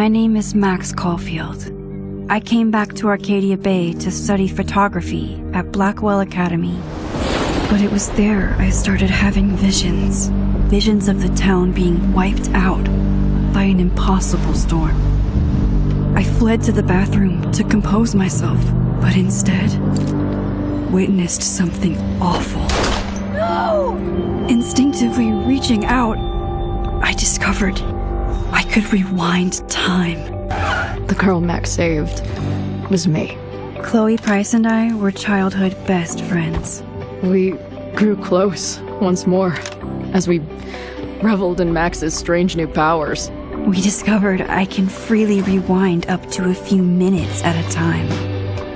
My name is Max Caulfield. I came back to Arcadia Bay to study photography at Blackwell Academy. But it was there I started having visions. Visions of the town being wiped out by an impossible storm. I fled to the bathroom to compose myself, but instead witnessed something awful. No! Instinctively reaching out, I discovered I could rewind time. The girl Max saved was me. Chloe Price and I were childhood best friends. We grew close once more as we reveled in Max's strange new powers. We discovered I can freely rewind up to a few minutes at a time.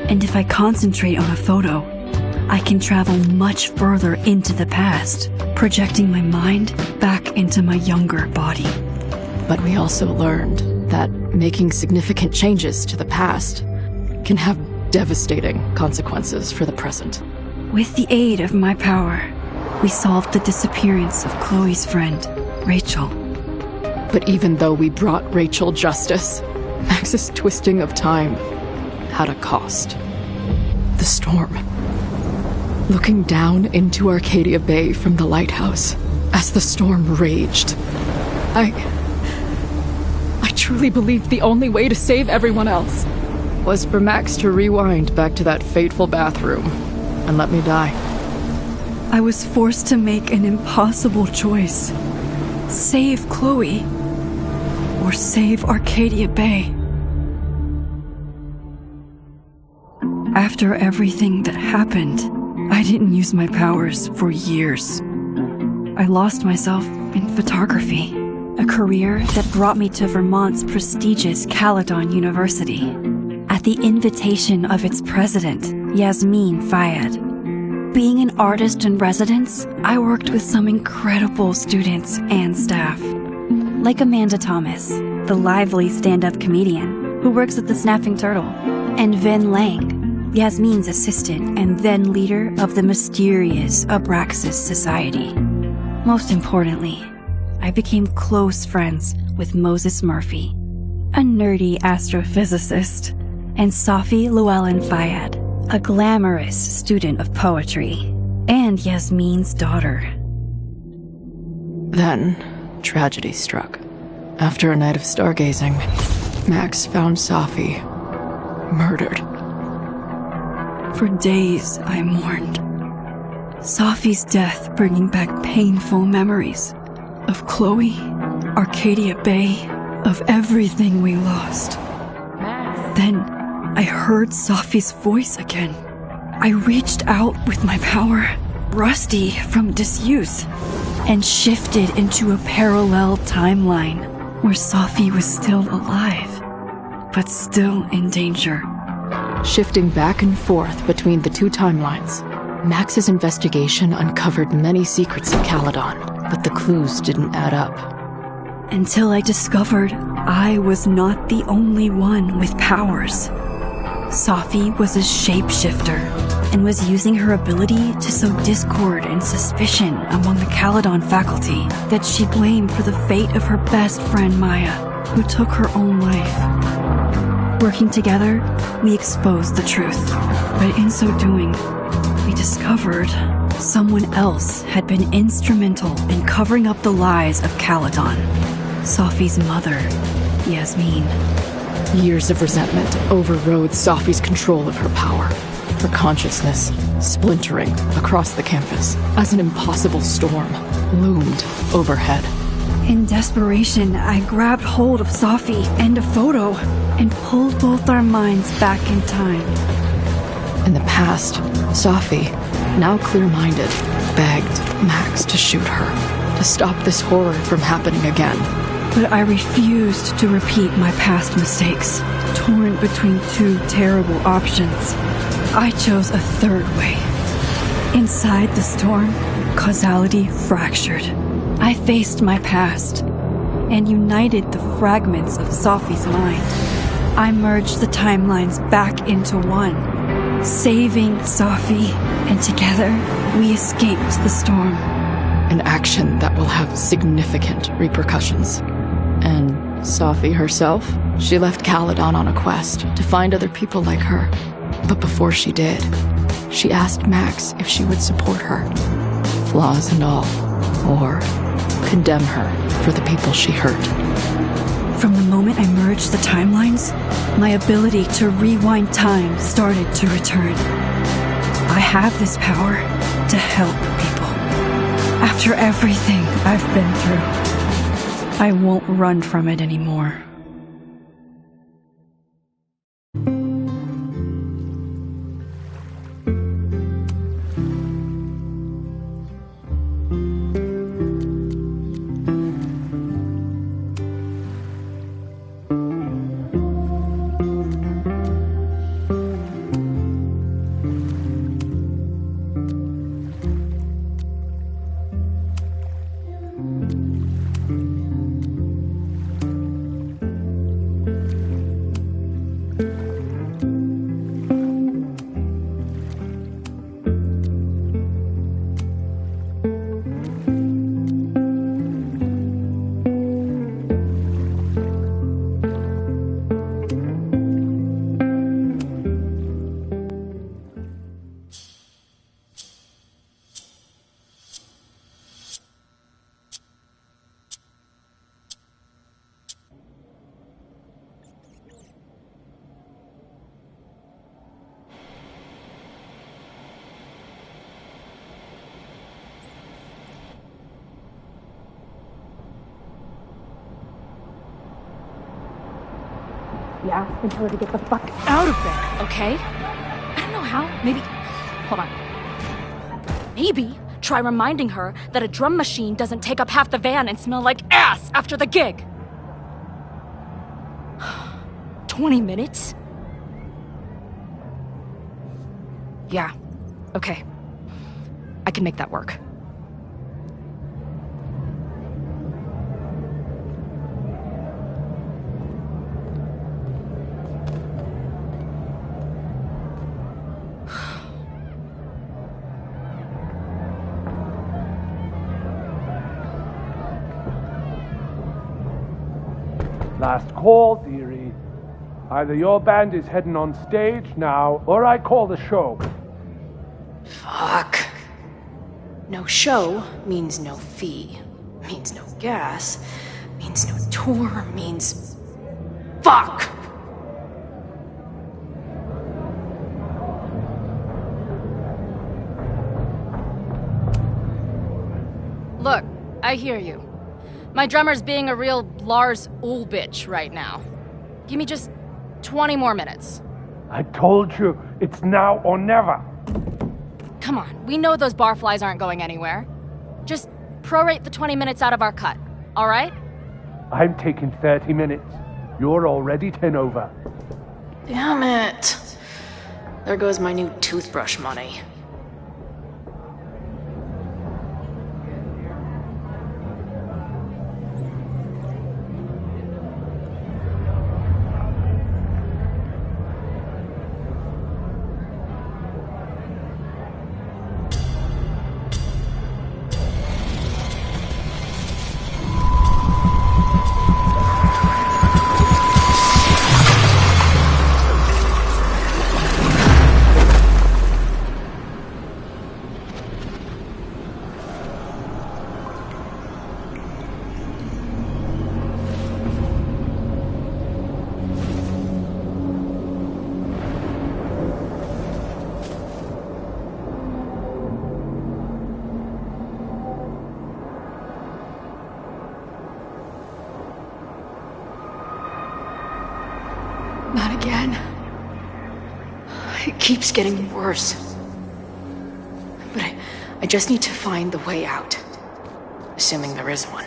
And if I concentrate on a photo, I can travel much further into the past, projecting my mind back into my younger body. But we also learned that making significant changes to the past can have devastating consequences for the present. With the aid of my power, we solved the disappearance of Chloe's friend, Rachel. But even though we brought Rachel justice, Max's twisting of time had a cost. The storm. Looking down into Arcadia Bay from the lighthouse as the storm raged, I truly believed the only way to save everyone else was for Max to rewind back to that fateful bathroom and let me die. I was forced to make an impossible choice. Save Chloe, or save Arcadia Bay. After everything that happened, I didn't use my powers for years. I lost myself in photography, a career that brought me to Vermont's prestigious Caledon University, at the invitation of its president, Yasmin Fayed. Being an artist in residence, I worked with some incredible students and staff, like Amanda Thomas, the lively stand-up comedian who works at the Snapping Turtle, and Vin Lang, Yasmin's assistant and then leader of the mysterious Abraxas Society. Most importantly, I became close friends with Moses Murphy, a nerdy astrophysicist, and Safi Llewellyn Fayed, a glamorous student of poetry, and Yasmin's daughter. Then, tragedy struck. After a night of stargazing, Max found Safi murdered. For days, I mourned. Safi's death bringing back painful memories of Chloe, Arcadia Bay, of everything we lost. Then, I heard Safi's voice again. I reached out with my power, rusty from disuse, and shifted into a parallel timeline where Safi was still alive, but still in danger. Shifting back and forth between the two timelines, Max's investigation uncovered many secrets of Caledon, but the clues didn't add up. Until I discovered I was not the only one with powers. Safi was a shapeshifter and was using her ability to sow discord and suspicion among the Caledon faculty that she blamed for the fate of her best friend Maya, who took her own life. Working together, we exposed the truth, but in so doing, we discovered someone else had been instrumental in covering up the lies of Caledon. Safi's mother, Yasmin. Years of resentment overrode Safi's control of her power, her consciousness splintering across the campus as an impossible storm loomed overhead. In desperation, I grabbed hold of Safi and a photo and pulled both our minds back in time. In the past, Safi, now clear-minded, begged Max to shoot her, to stop this horror from happening again. But I refused to repeat my past mistakes, torn between two terrible options. I chose a third way. Inside the storm, causality fractured. I faced my past and united the fragments of Safi's mind. I merged the timelines back into one, saving Safi, and together we escaped the storm. An action that will have significant repercussions. And Safi herself, she left Caledon on a quest to find other people like her. But before she did, she asked Max if she would support her, flaws and all, or condemn her for the people she hurt. From the moment I merged the timelines, my ability to rewind time started to return. I have this power to help people. After everything I've been through, I won't run from it anymore. Yeah, and tell her to get the fuck out of bed, okay? I don't know how. Maybe... Hold on. Maybe try reminding her that a drum machine doesn't take up half the van and smell like ass after the gig. 20 minutes? Yeah, okay. I can make that work. Last call, dearie. Either your band is heading on stage now, or I call the show. Fuck. No show means no fee. Means no gas. Means no tour. Means... Fuck! Look, I hear you. My drummer's being a real Lars Ulrich bitch right now. Give me just 20 more minutes. I told you, it's now or never. Come on, we know those barflies aren't going anywhere. Just prorate the 20 minutes out of our cut, all right? I'm taking 30 minutes. You're already 10 over. Damn it. There goes my new toothbrush money. Not again. It keeps getting worse. But I just need to find the way out. Assuming there is one.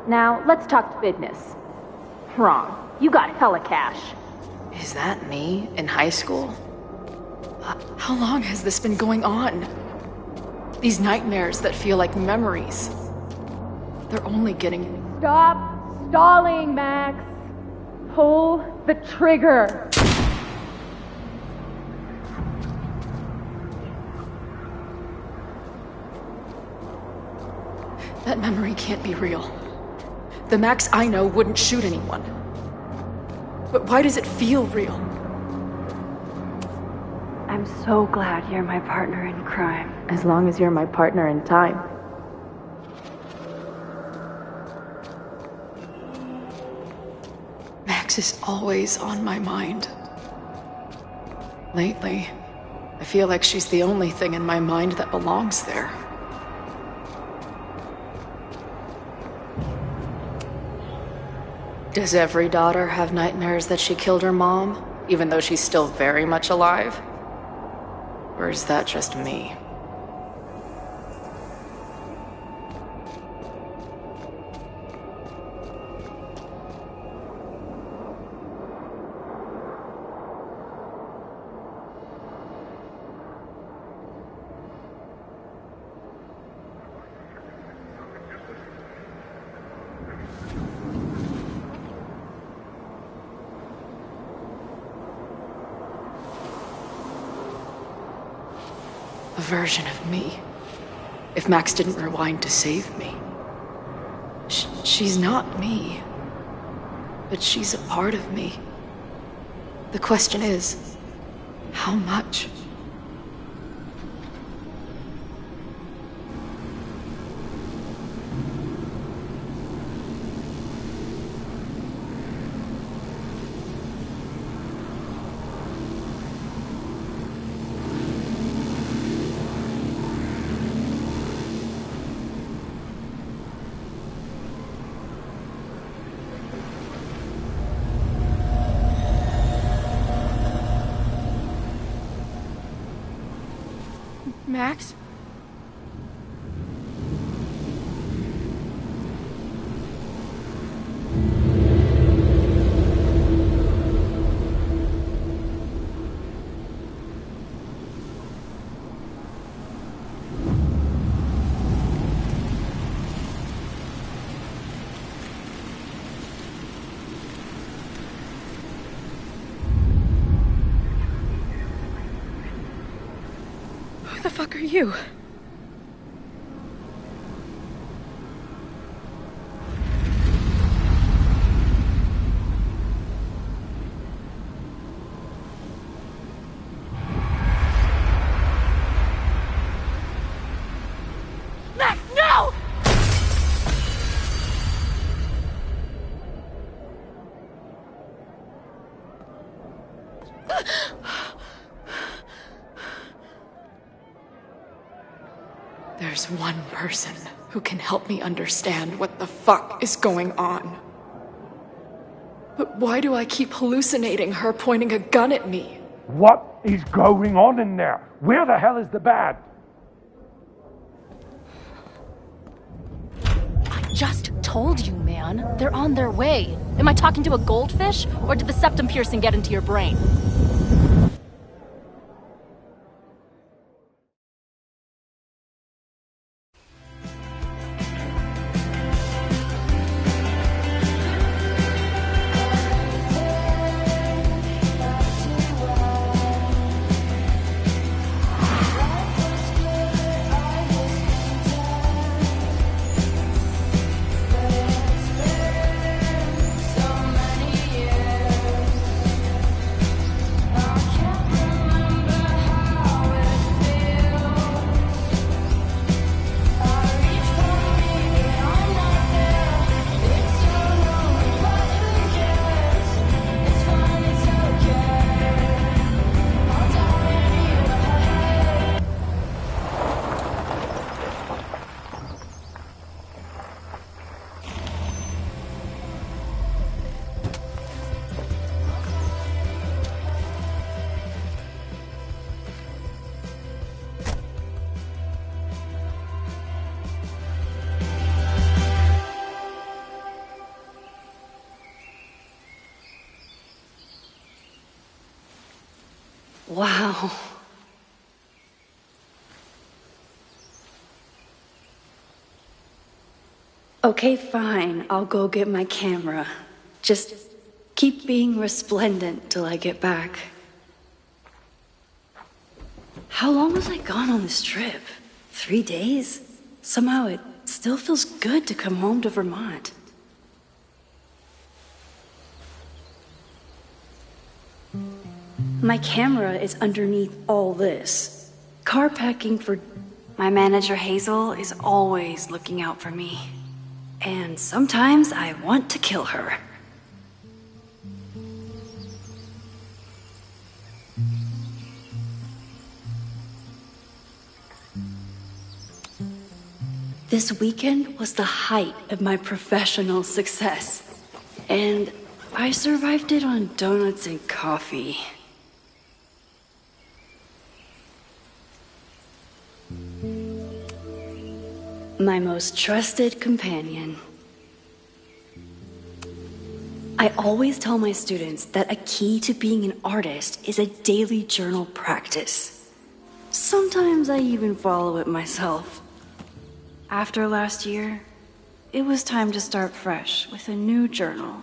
Now, let's talk business. Wrong. You got hella cash. Is that me in high school? How long has this been going on? These nightmares that feel like memories. They're only getting... Stop stalling, Max. Pull the trigger. That memory can't be real. The Max I know wouldn't shoot anyone. But why does it feel real? I'm so glad you're my partner in crime. As long as you're my partner in time. Max is always on my mind. Lately, I feel like she's the only thing in my mind that belongs there. Does every daughter have nightmares that she killed her mom, even though she's still very much alive? Or is that just me? A version of me. If Max didn't rewind to save me. She's not me. But she's a part of me. The question is, how much? Max? Who the fuck are you? Max, no! There's one person who can help me understand what the fuck is going on. But why do I keep hallucinating her pointing a gun at me? What is going on in there? Where the hell is the bad? I just told you, man. They're on their way. Am I talking to a goldfish, or did the septum piercing get into your brain? Wow. Okay, fine. I'll go get my camera. Just keep being resplendent till I get back. How long was I gone on this trip? 3 days? Somehow it still feels good to come home to Vermont. My camera is underneath all this. Car packing for... My manager Hazel is always looking out for me. And sometimes I want to kill her. This weekend was the height of my professional success. And I survived it on donuts and coffee. My most trusted companion. I always tell my students that a key to being an artist is a daily journal practice. Sometimes I even follow it myself. After last year, it was time to start fresh with a new journal.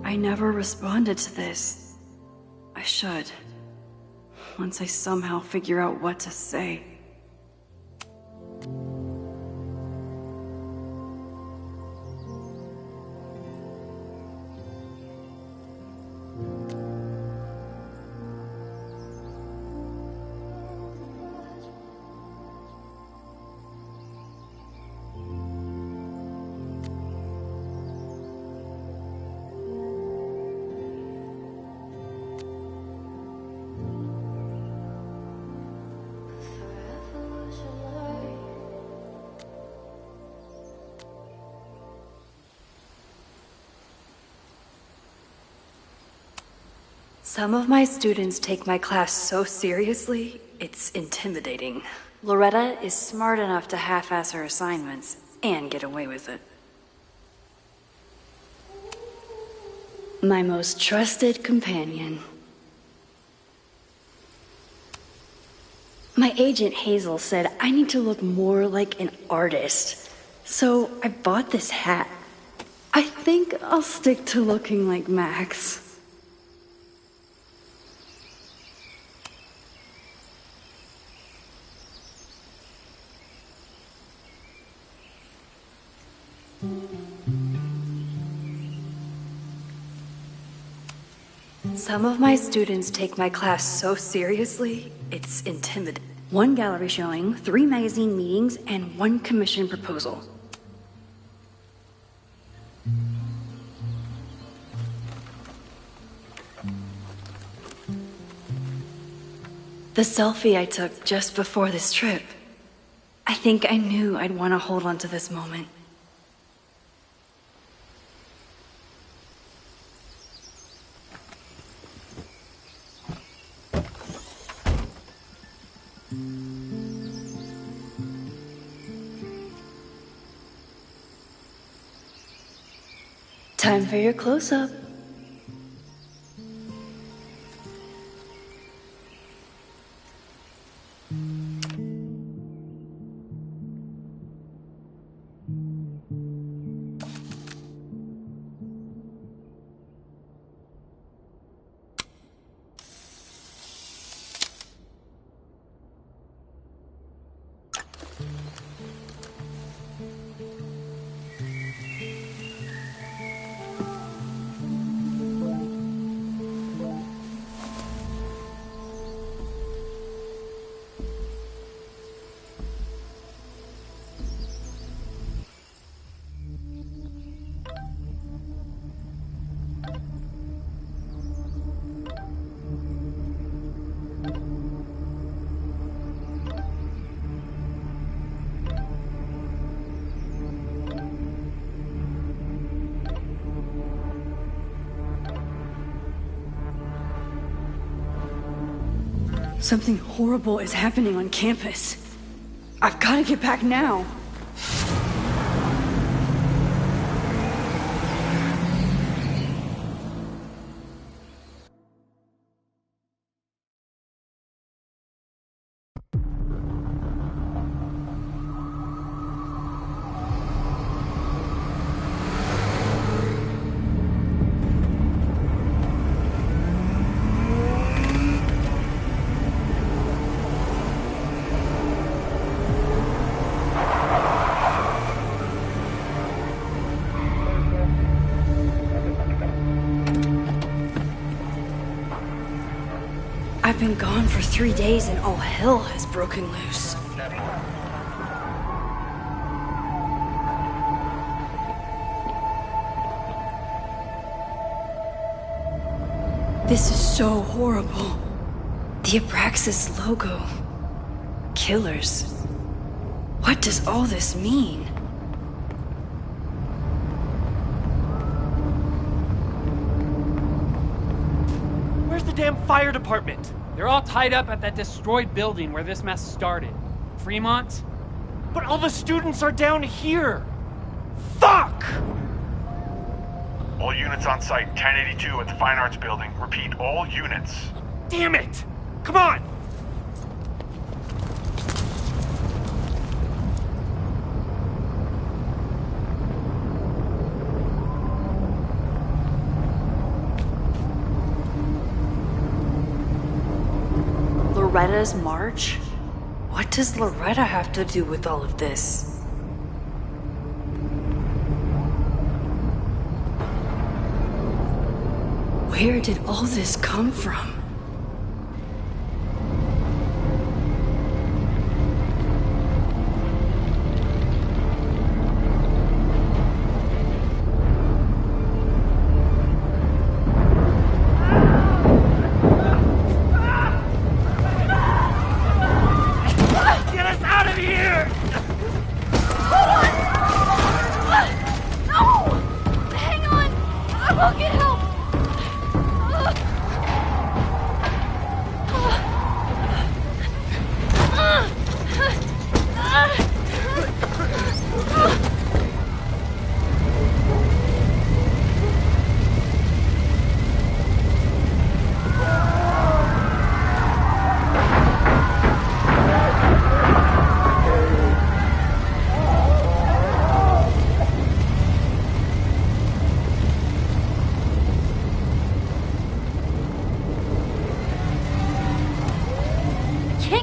I never responded to this. I should. Once I somehow figure out what to say. Some of my students take my class so seriously, it's intimidating. Loretta is smart enough to half-ass her assignments and get away with it. My most trusted companion. My agent Hazel said I need to look more like an artist, so I bought this hat. I think I'll stick to looking like Max. Some of my students take my class so seriously, it's intimidating. 1 gallery showing, 3 magazine meetings, and 1 commission proposal. The selfie I took just before this trip. I think I knew I'd want to hold on to this moment. Time for your close-up. Something horrible is happening on campus. I've got to get back now. I've been gone for 3 days and all hell has broken loose. This is so horrible. The Abraxas logo. Killers. What does all this mean? Where's the damn fire department? They're all tied up at that destroyed building where this mess started. Fremont? But all the students are down here! Fuck! All units on site, 1082 at the Fine Arts Building. Repeat, all units. Damn it! Come on! Loretta's march? What does Loretta have to do with all of this? Where did all this come from?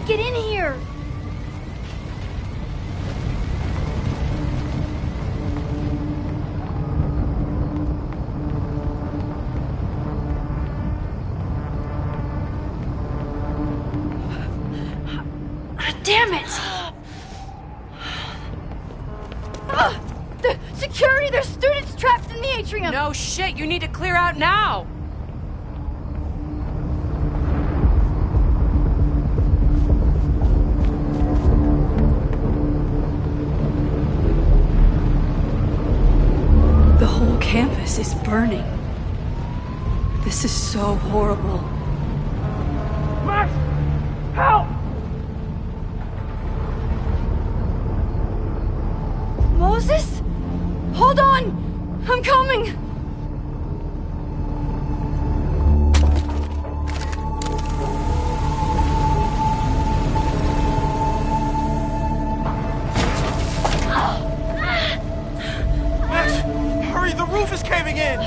Get in here! Damn it! The security! There's students trapped in the atrium! No shit, you need to clear out now! The whole campus is burning. This is so horrible. Max! Help! Moses? Hold on! I'm coming! Max, hurry! The roof is caving in!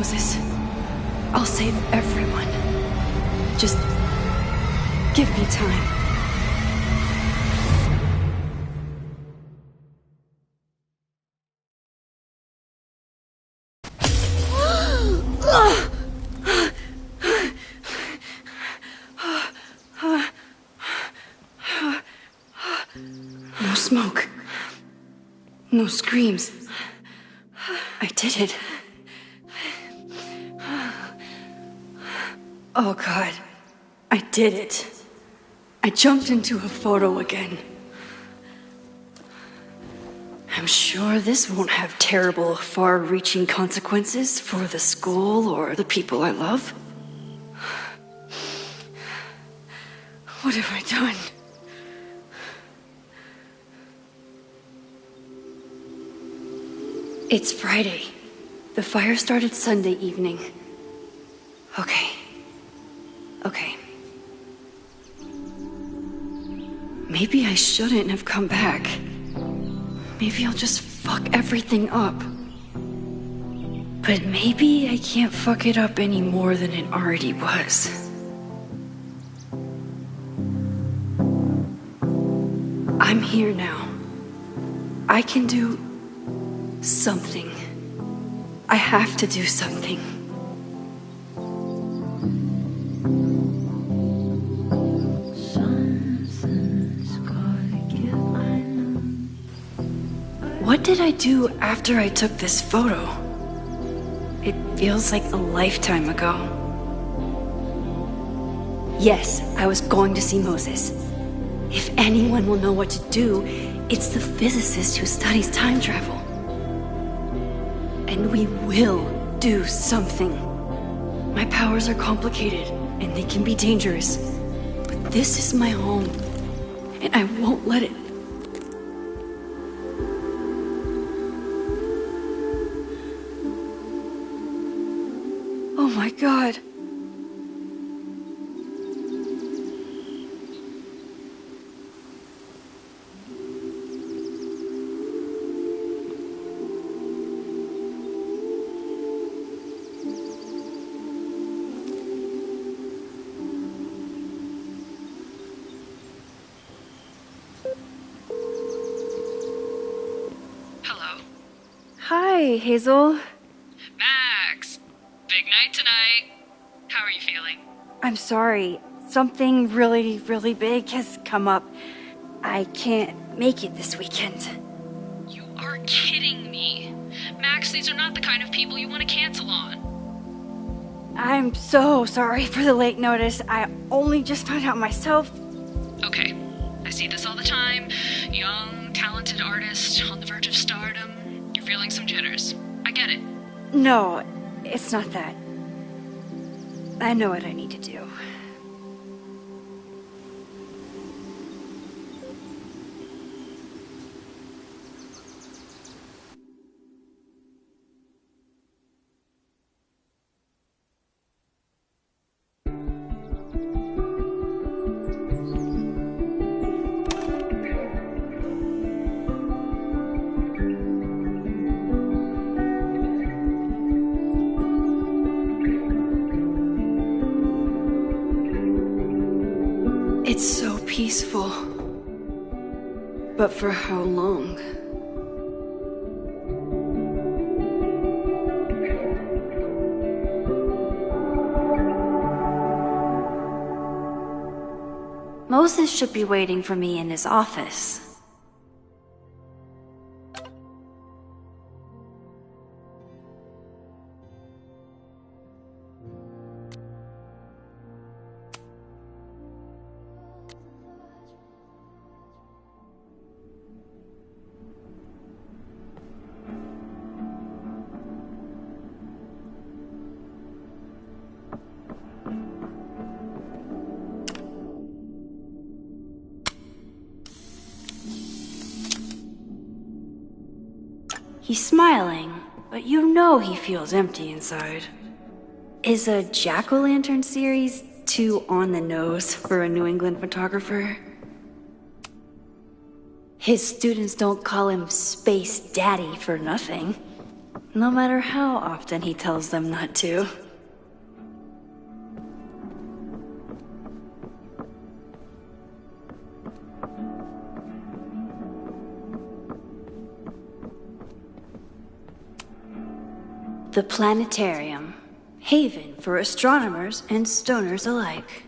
Moses. I'll save everyone. Just give me time. No smoke. No screams. I did it. Oh God. I did it. I jumped into a photo again. I'm sure this won't have terrible, far-reaching consequences for the school or the people I love. What have I done? It's Friday. The fire started Sunday evening. Okay. Maybe I shouldn't have come back. Maybe I'll just fuck everything up. But maybe I can't fuck it up any more than it already was. I'm here now. I can do something. I have to do something. What did I do after I took this photo? It feels like a lifetime ago. Yes, I was going to see Moses. If anyone will know what to do, it's the physicist who studies time travel. And we will do something. My powers are complicated, and they can be dangerous. But this is my home, and I won't let it. Oh my God. Hello. Hi, Hazel. Max! Big night tonight. How are you feeling? I'm sorry. Something really, really big has come up. I can't make it this weekend. You are kidding me. Max, these are not the kind of people you want to cancel on. I'm so sorry for the late notice. I only just found out myself. Okay, I see this all the time. Young, talented artist on the verge of stardom. You're feeling some jitters. I get it. No, it's not that. I know what I need to do. It's so peaceful. But for how long? Moses should be waiting for me in his office. He's smiling, but you know he feels empty inside. Is a jack-o'-lantern series too on the nose for a New England photographer? His students don't call him Space Daddy for nothing. no matter how often he tells them not to. The planetarium, haven for astronomers and stoners alike.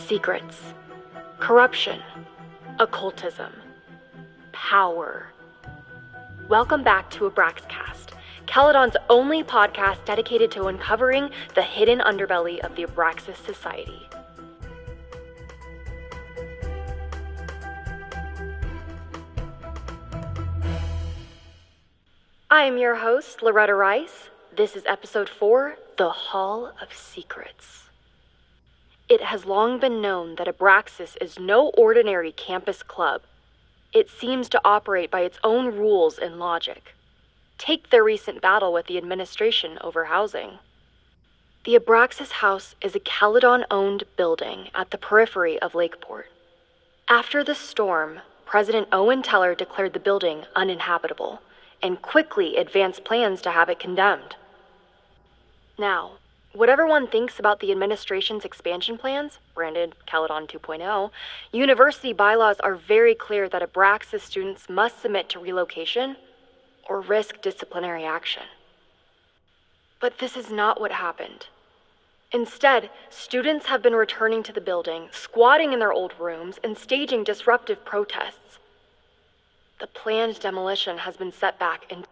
Secrets, corruption, occultism, power. Welcome back to Abraxcast, Caledon's only podcast dedicated to uncovering the hidden underbelly of the Abraxas Society. I am your host, Loretta Rice. This is episode 4, The Hall of Secrets. It has long been known that Abraxas is no ordinary campus club. It seems to operate by its own rules and logic. Take their recent battle with the administration over housing. The Abraxas House is a Caledon-owned building at the periphery of Lakeport. After the storm, President Owen Teller declared the building uninhabitable and quickly advanced plans to have it condemned. Now, whatever one thinks about the administration's expansion plans, branded Caledon 2.0, university bylaws are very clear that Abraxas students must submit to relocation or risk disciplinary action. But this is not what happened. Instead, students have been returning to the building, squatting in their old rooms, and staging disruptive protests. The planned demolition has been set back and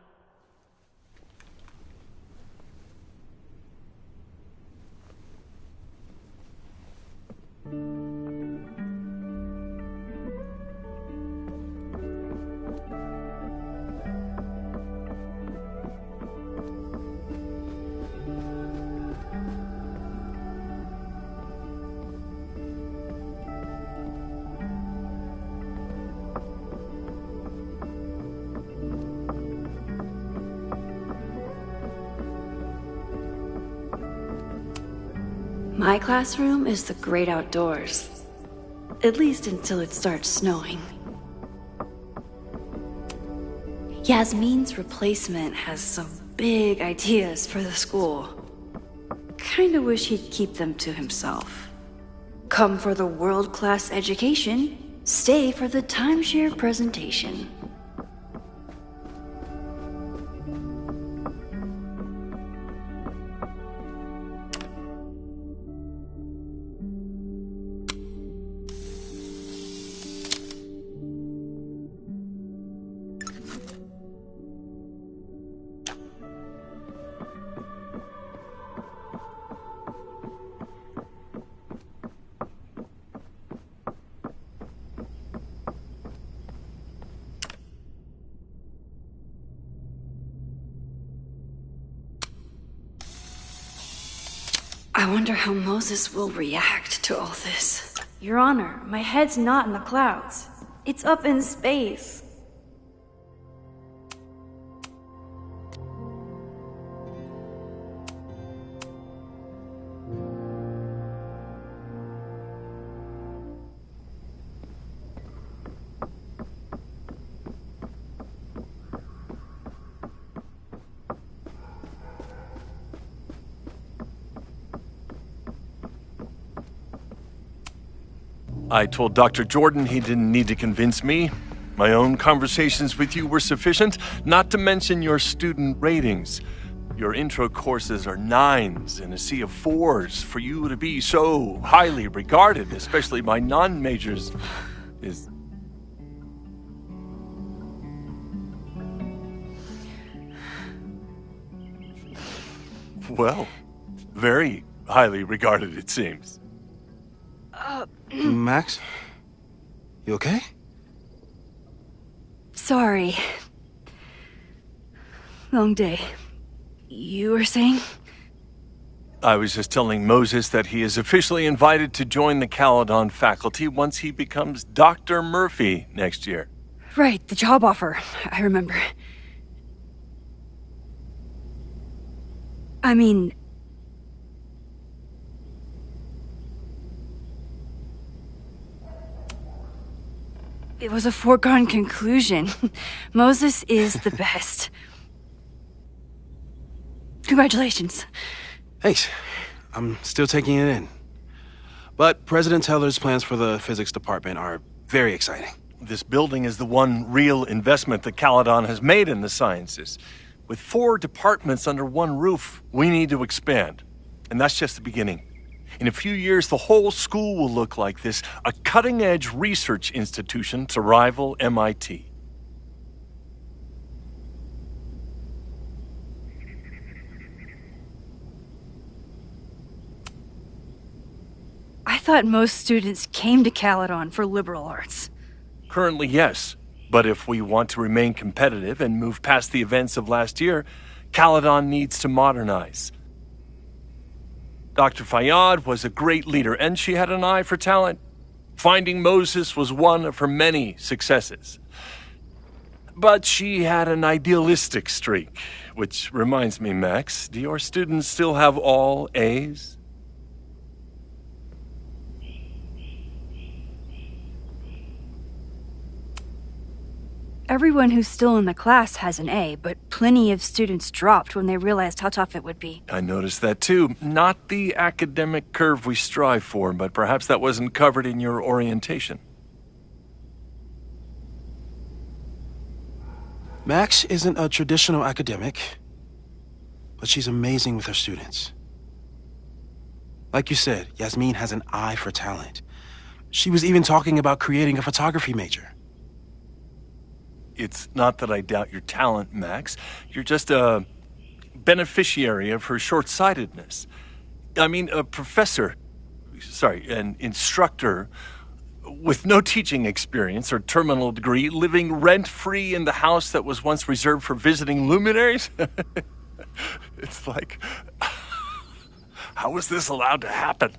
My classroom is the great outdoors. At least until it starts snowing. Yasmin's replacement has some big ideas for the school. Kinda wish he'd keep them to himself. Come for the world-class education, stay for the timeshare presentation. I wonder how Moses will react to all this. Your Honor, my head's not in the clouds. It's up in space. I told Dr. Jordan he didn't need to convince me. My own conversations with you were sufficient, not to mention your student ratings. Your intro courses are 9s in a sea of 4s. For you to be so highly regarded, especially by non-majors, is... Well, very highly regarded, it seems. Max? You okay? Sorry. Long day. You were saying? I was just telling Moses that he is officially invited to join the Caledon faculty once he becomes Dr. Murphy next year. Right, the job offer. I remember. I mean... It was a foregone conclusion. Moses is the best. Congratulations. Thanks. I'm still taking it in. But President Teller's plans for the physics department are very exciting. This building is the one real investment that Caledon has made in the sciences. With 4 departments under one roof, we need to expand. And that's just the beginning. In a few years, the whole school will look like this, a cutting-edge research institution to rival MIT. I thought most students came to Caledon for liberal arts. Currently, yes. But if we want to remain competitive and move past the events of last year, Caledon needs to modernize. Dr. Fayyad was a great leader, and she had an eye for talent. Finding Moses was one of her many successes. But she had an idealistic streak, which reminds me, Max, do your students still have all A's? Everyone who's still in the class has an A, but plenty of students dropped when they realized how tough it would be. I noticed that too. Not the academic curve we strive for, but perhaps that wasn't covered in your orientation. Max isn't a traditional academic, but she's amazing with her students. Like you said, Yasmin has an eye for talent. She was even talking about creating a photography major. It's not that I doubt your talent, Max. You're just a beneficiary of her short-sightedness. I mean, an instructor with no teaching experience or terminal degree, living rent-free in the house that was once reserved for visiting luminaries? It's like, how was this allowed to happen?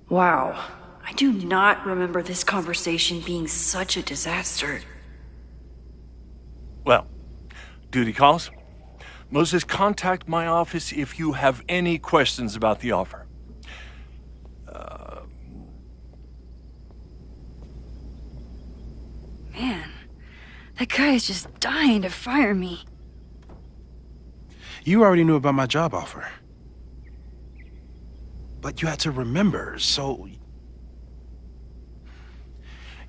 Wow. I do not remember this conversation being such a disaster. Well, duty calls. Moses, contact my office if you have any questions about the offer. Man, that guy is just dying to fire me. You already knew about my job offer. But you had to remember, so...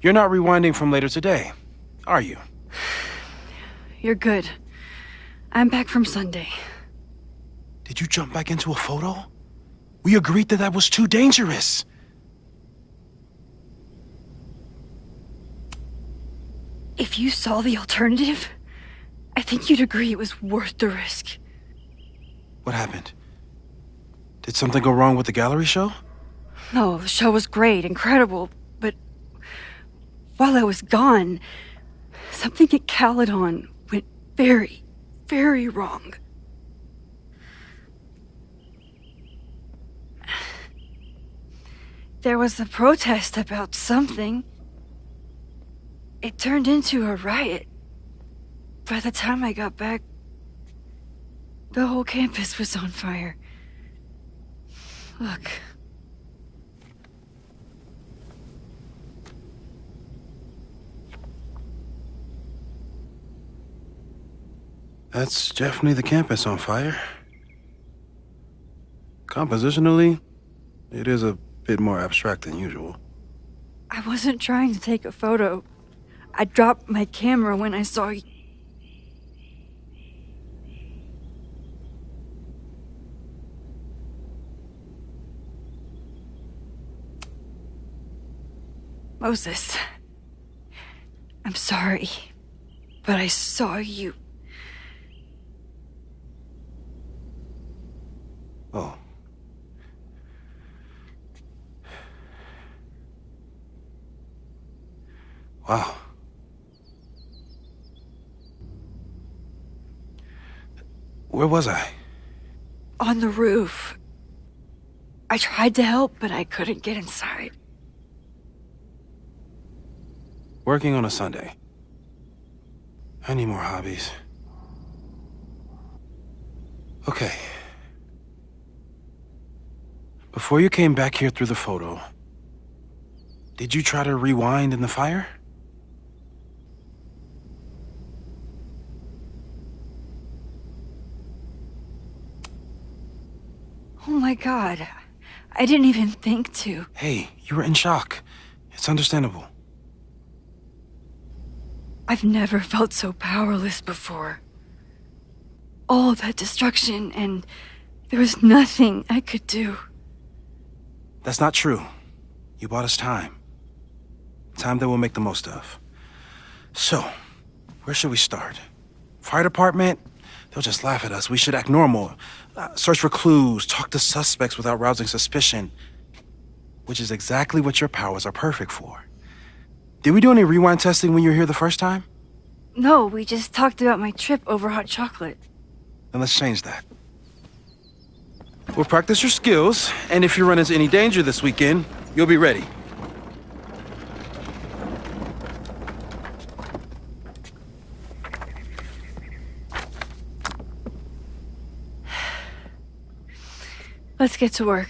You're not rewinding from later today, are you? You're good. I'm back from Sunday. Did you jump back into a photo? We agreed that that was too dangerous. If you saw the alternative, I think you'd agree it was worth the risk. What happened? Did something go wrong with the gallery show? No, the show was great, incredible, but while I was gone, something at Caledon went very, very wrong. There was a protest about something. It turned into a riot. By the time I got back, the whole campus was on fire. Look. That's definitely the campus on fire. Compositionally, it is a bit more abstract than usual. I wasn't trying to take a photo. I dropped my camera when I saw you. Moses, I'm sorry, but I saw you. Oh. Wow. Where was I? On the roof. I tried to help, but I couldn't get inside. Working on a Sunday. I need more hobbies. Okay. Before you came back here through the photo, did you try to rewind in the fire? Oh my god. I didn't even think to. Hey, you were in shock. It's understandable. I've never felt so powerless before. All that destruction, and there was nothing I could do. That's not true. You bought us time. Time that we'll make the most of. So, where should we start? Fire department? They'll just laugh at us. We should act normal. Search for clues, talk to suspects without rousing suspicion. Which is exactly what your powers are perfect for. Did we do any rewind testing when you were here the first time? No, we just talked about my trip over hot chocolate. Then let's change that. We'll practice your skills, and if you run into any danger this weekend, you'll be ready. Let's get to work.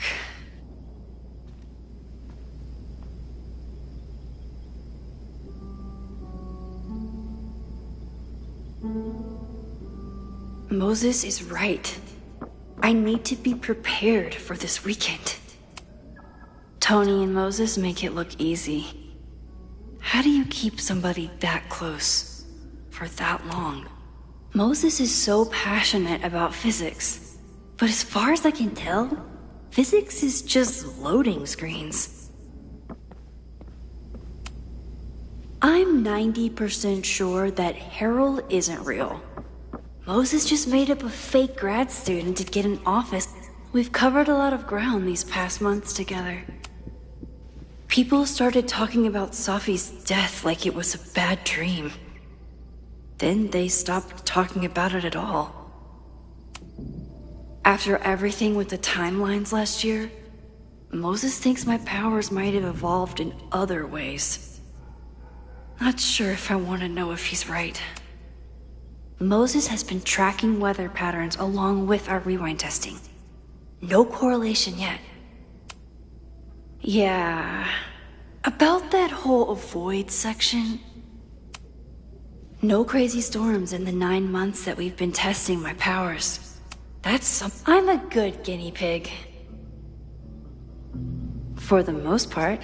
Moses is right. I need to be prepared for this weekend. Tony and Moses make it look easy. How do you keep somebody that close for that long? Moses is so passionate about physics. But as far as I can tell, physics is just loading screens. I'm 90% sure that Harold isn't real. Moses just made up a fake grad student to get an office. We've covered a lot of ground these past months together. People started talking about Safi's death like it was a bad dream. Then they stopped talking about it at all. After everything with the timelines last year, Moses thinks my powers might have evolved in other ways. Not sure if I want to know if he's right. Moses has been tracking weather patterns along with our rewind testing. No correlation yet. Yeah, about that whole avoid section. No crazy storms in the 9 months that we've been testing my powers. I'm a good guinea pig. For the most part.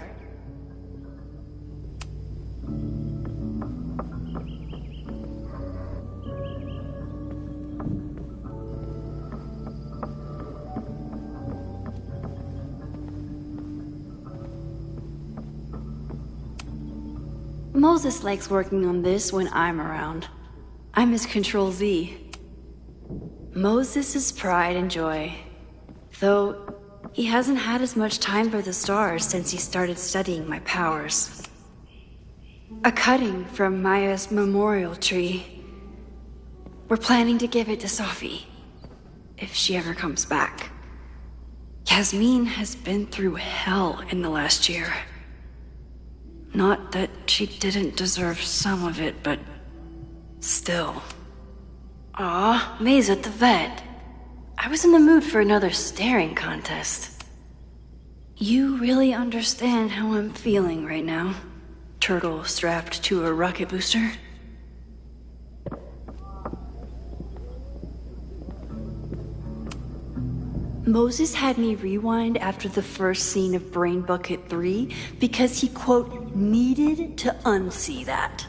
Moses likes working on this when I'm around. I'm his Control-Z. Moses' pride and joy. Though, he hasn't had as much time for the stars since he started studying my powers. A cutting from Maya's memorial tree. We're planning to give it to Safi, if she ever comes back. Yasmin has been through hell in the last year. Not that she didn't deserve some of it, but still. Aw, May's at the vet. I was in the mood for another staring contest. You really understand how I'm feeling right now, turtle strapped to a rocket booster? Moses had me rewind after the first scene of Brain Bucket 3 because he, quote, needed to unsee that.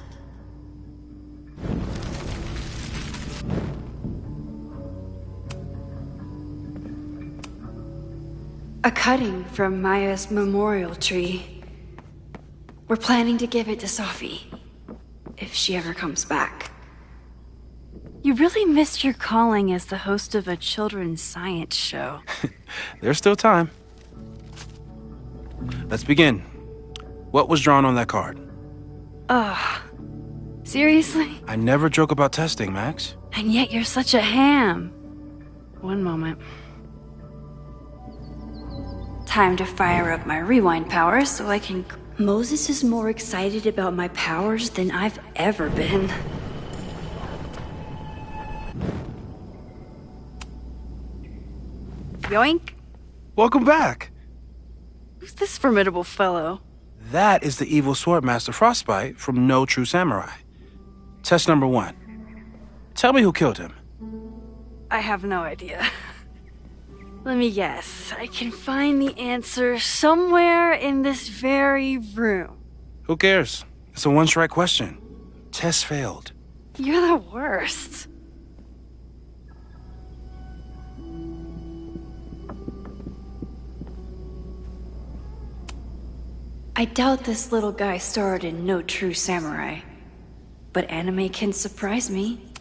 A cutting from Maya's memorial tree. We're planning to give it to Safi, if she ever comes back. You really missed your calling as the host of a children's science show. There's still time. Let's begin. What was drawn on that card? Ugh. Seriously? I never joke about testing, Max. And yet you're such a ham. One moment. Time to fire up my rewind powers so I can... Moses is more excited about my powers than I've ever been. Yoink. Welcome back. Who's this formidable fellow? That is the evil Swordmaster Frostbite from No True Samurai. Test number 1. Tell me who killed him. I have no idea. Let me guess. I can find the answer somewhere in this very room. Who cares? It's a one-strike question. Test failed. You're the worst. I doubt this little guy starred in No True Samurai. But anime can surprise me.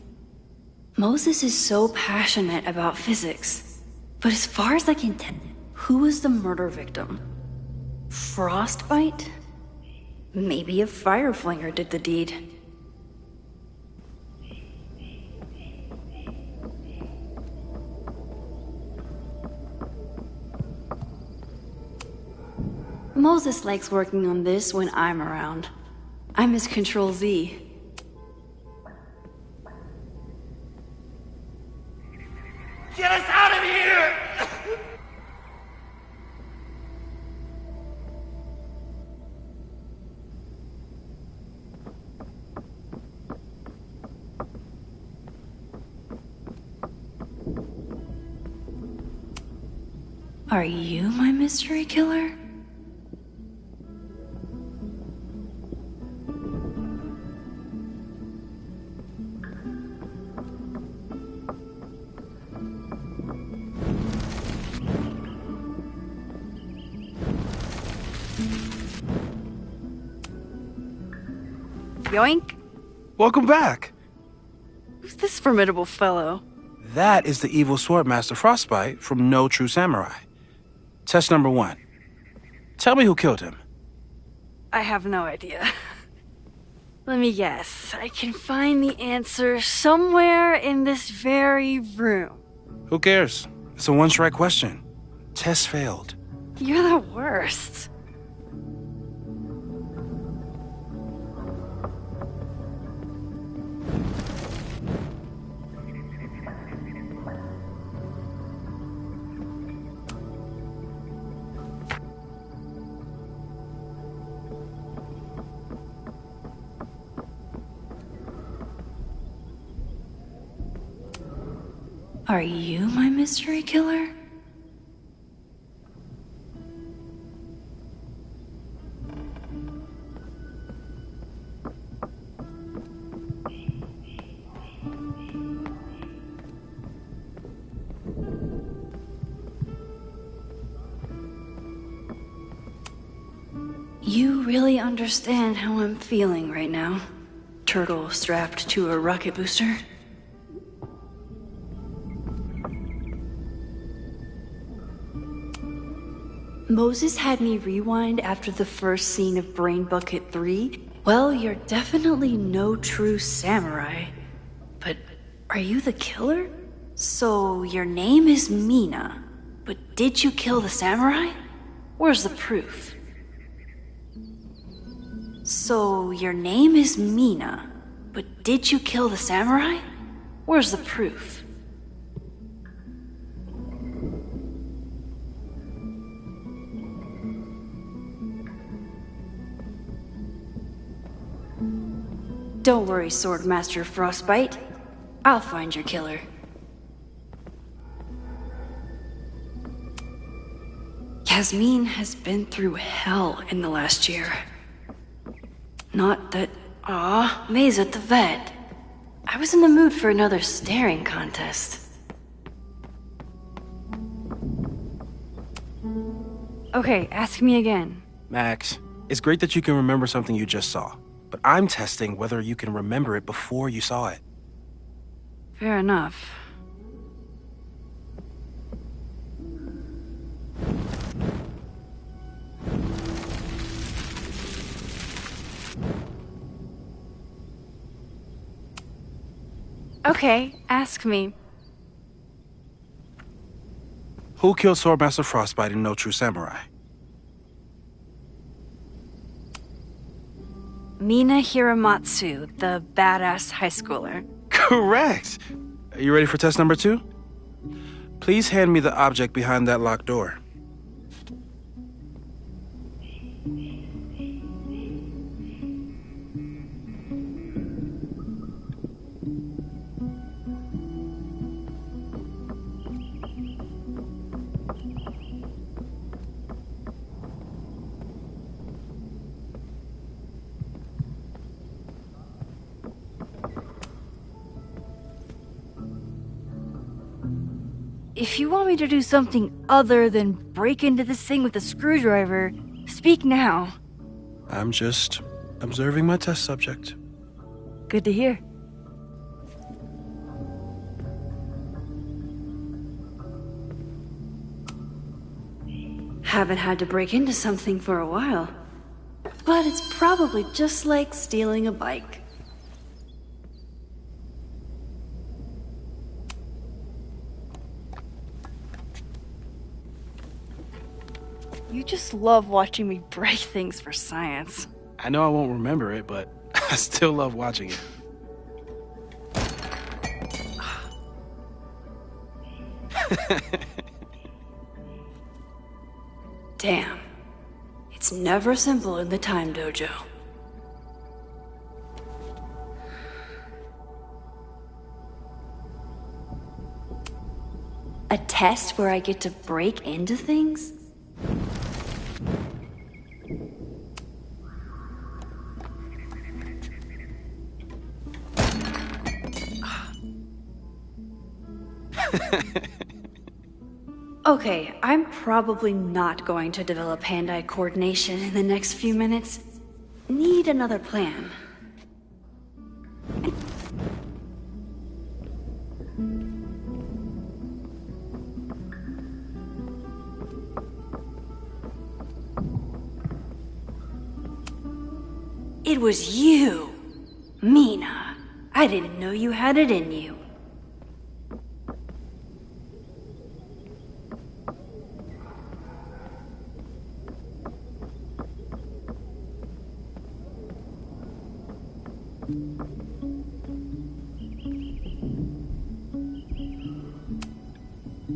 Moses is so passionate about physics. But as far as I can tell, who was the murder victim? Frostbite? Maybe a fire flinger did the deed. Moses likes working on this when I'm around. I'm his Control-Z. Get us out of here! Are you my mystery killer? Yoink. Welcome back. Who's this formidable fellow? That is the evil Swordmaster Frostbite from No True Samurai. Test number 1. Tell me who killed him. I have no idea. Let me guess. I can find the answer somewhere in this very room. Who cares? It's a one-strike question. Test failed. You're the worst. Are you my mystery killer? You really understand how I'm feeling right now? Turtle strapped to a rocket booster? Moses had me rewind after the first scene of Brain Bucket 3. Well, you're definitely no true samurai. But are you the killer? So your name is Mina, but did you kill the samurai? Where's the proof? So your name is Mina, but did you kill the samurai? Where's the proof? Don't worry, Swordmaster Frostbite. I'll find your killer. Yasmin has been through hell in the last year. Not that... May's at the vet. I was in the mood for another staring contest. Okay, ask me again. Max, it's great that you can remember something you just saw. But I'm testing whether you can remember it before you saw it. Fair enough. Okay, ask me. Who killed Swordmaster Frostbite in No True Samurai? Mina Hiramatsu, the badass high schooler. Correct! Are you ready for test number 2? Please hand me the object behind that locked door. If you want me to do something other than break into this thing with a screwdriver, speak now. I'm just observing my test subject. Good to hear. Haven't had to break into something for a while. But it's probably just like stealing a bike. You just love watching me break things for science. I know I won't remember it, but I still love watching it. Damn. It's never simple in the time dojo. A test where I get to break into things? Okay, I'm probably not going to develop hand-eye coordination in the next few minutes. Need another plan. It was you, Mina. I didn't know you had it in you.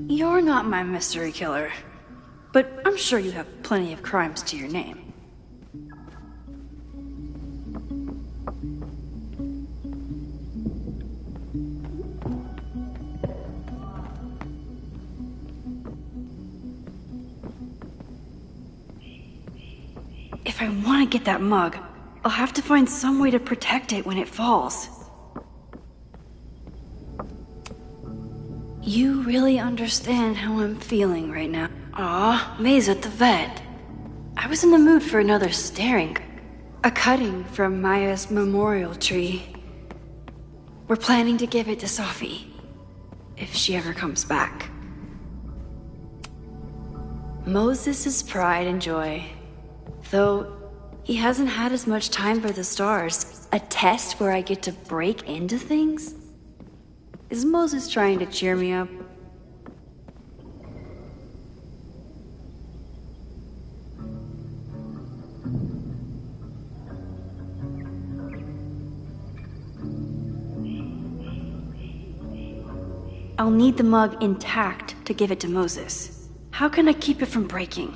You're not my mystery killer, but I'm sure you have plenty of crimes to your name. If I want to get that mug, I'll have to find some way to protect it when it falls. You really understand how I'm feeling right now. Aw, May's at the vet. I was in the mood for another staring. A cutting from Maya's memorial tree. We're planning to give it to Sophie, if she ever comes back. Moses' pride and joy. Though he hasn't had as much time for the stars. A test where I get to break into things? Is Moses trying to cheer me up? I'll need the mug intact to give it to Moses. How can I keep it from breaking?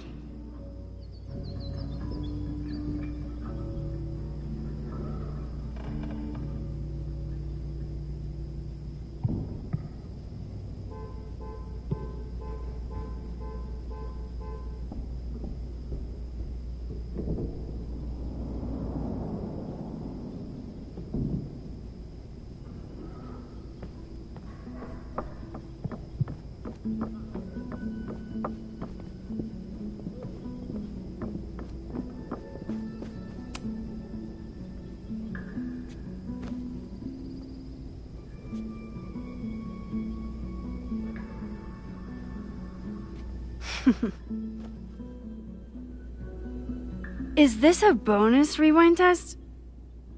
Is this a bonus rewind test?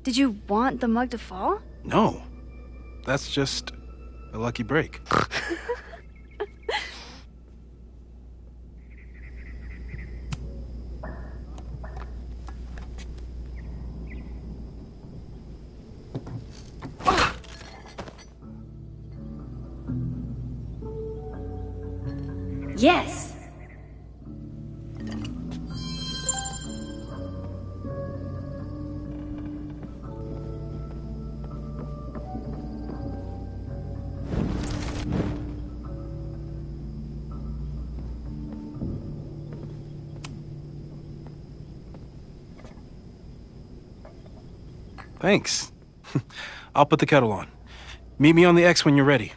Did you want the mug to fall? No. That's just a lucky break. Yes. Thanks. I'll put the kettle on. Meet me on the X when you're ready.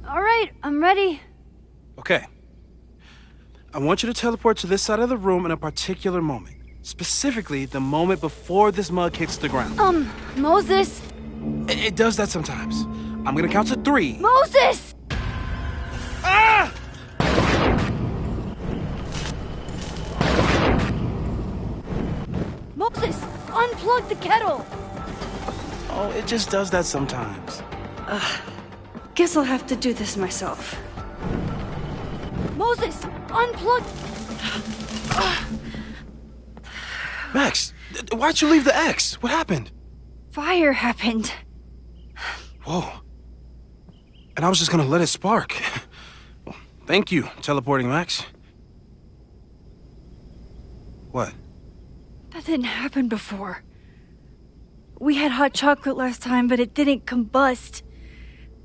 All right, I'm ready. Okay. I want you to teleport to this side of the room in a particular moment. Specifically, the moment before this mug hits the ground. Moses! It does that sometimes. I'm gonna count to 3. Moses! Ah! Moses, unplug the kettle! Oh, it just does that sometimes. Guess I'll have to do this myself. Moses, unplug... Max, why'd you leave the X? What happened? Fire happened. Whoa. And I was just gonna let it spark. Well, thank you, teleporting Max. What? That didn't happen before. We had hot chocolate last time, but it didn't combust.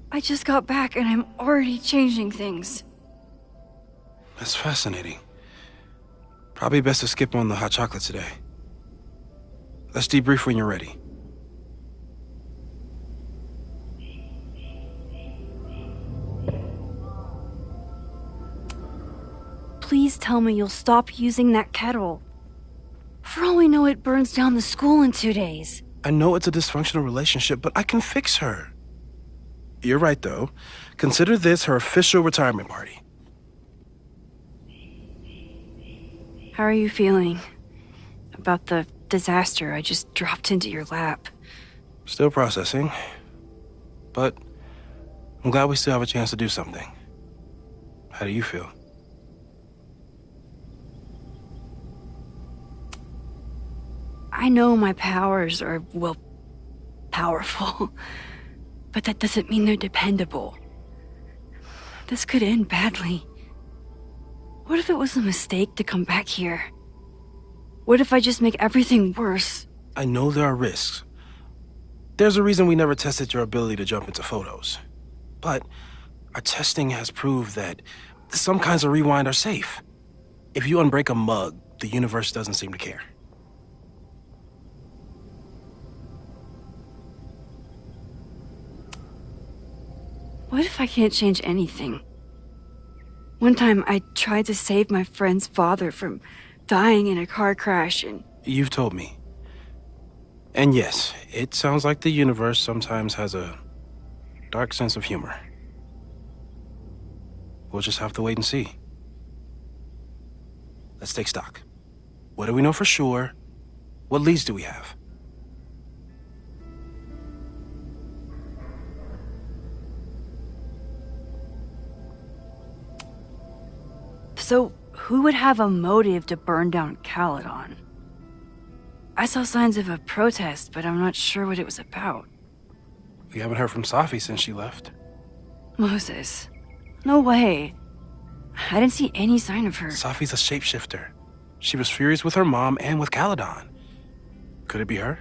I just got back and I'm already changing things. That's fascinating. Probably best to skip on the hot chocolate today. Let's debrief when you're ready. Please tell me you'll stop using that kettle. For all we know, it burns down the school in 2 days. I know it's a dysfunctional relationship, but I can fix her. You're right, though. Consider this her official retirement party. How are you feeling about the disaster I just dropped into your lap? Still processing. But I'm glad we still have a chance to do something. How do you feel? I know my powers are, well, powerful. But that doesn't mean they're dependable. This could end badly. What if it was a mistake to come back here? What if I just make everything worse? I know there are risks. There's a reason we never tested your ability to jump into photos. But our testing has proved that some kinds of rewind are safe. If you unbreak a mug, the universe doesn't seem to care. What if I can't change anything? One time I tried to save my friend's father from dying in a car crash and... You've told me. And yes, it sounds like the universe sometimes has a dark sense of humor. We'll just have to wait and see. Let's take stock. What do we know for sure? What leads do we have? So, who would have a motive to burn down Caledon? I saw signs of a protest, but I'm not sure what it was about. We haven't heard from Safi since she left. Moses. No way. I didn't see any sign of her. Safi's a shapeshifter. She was furious with her mom and with Caledon. Could it be her?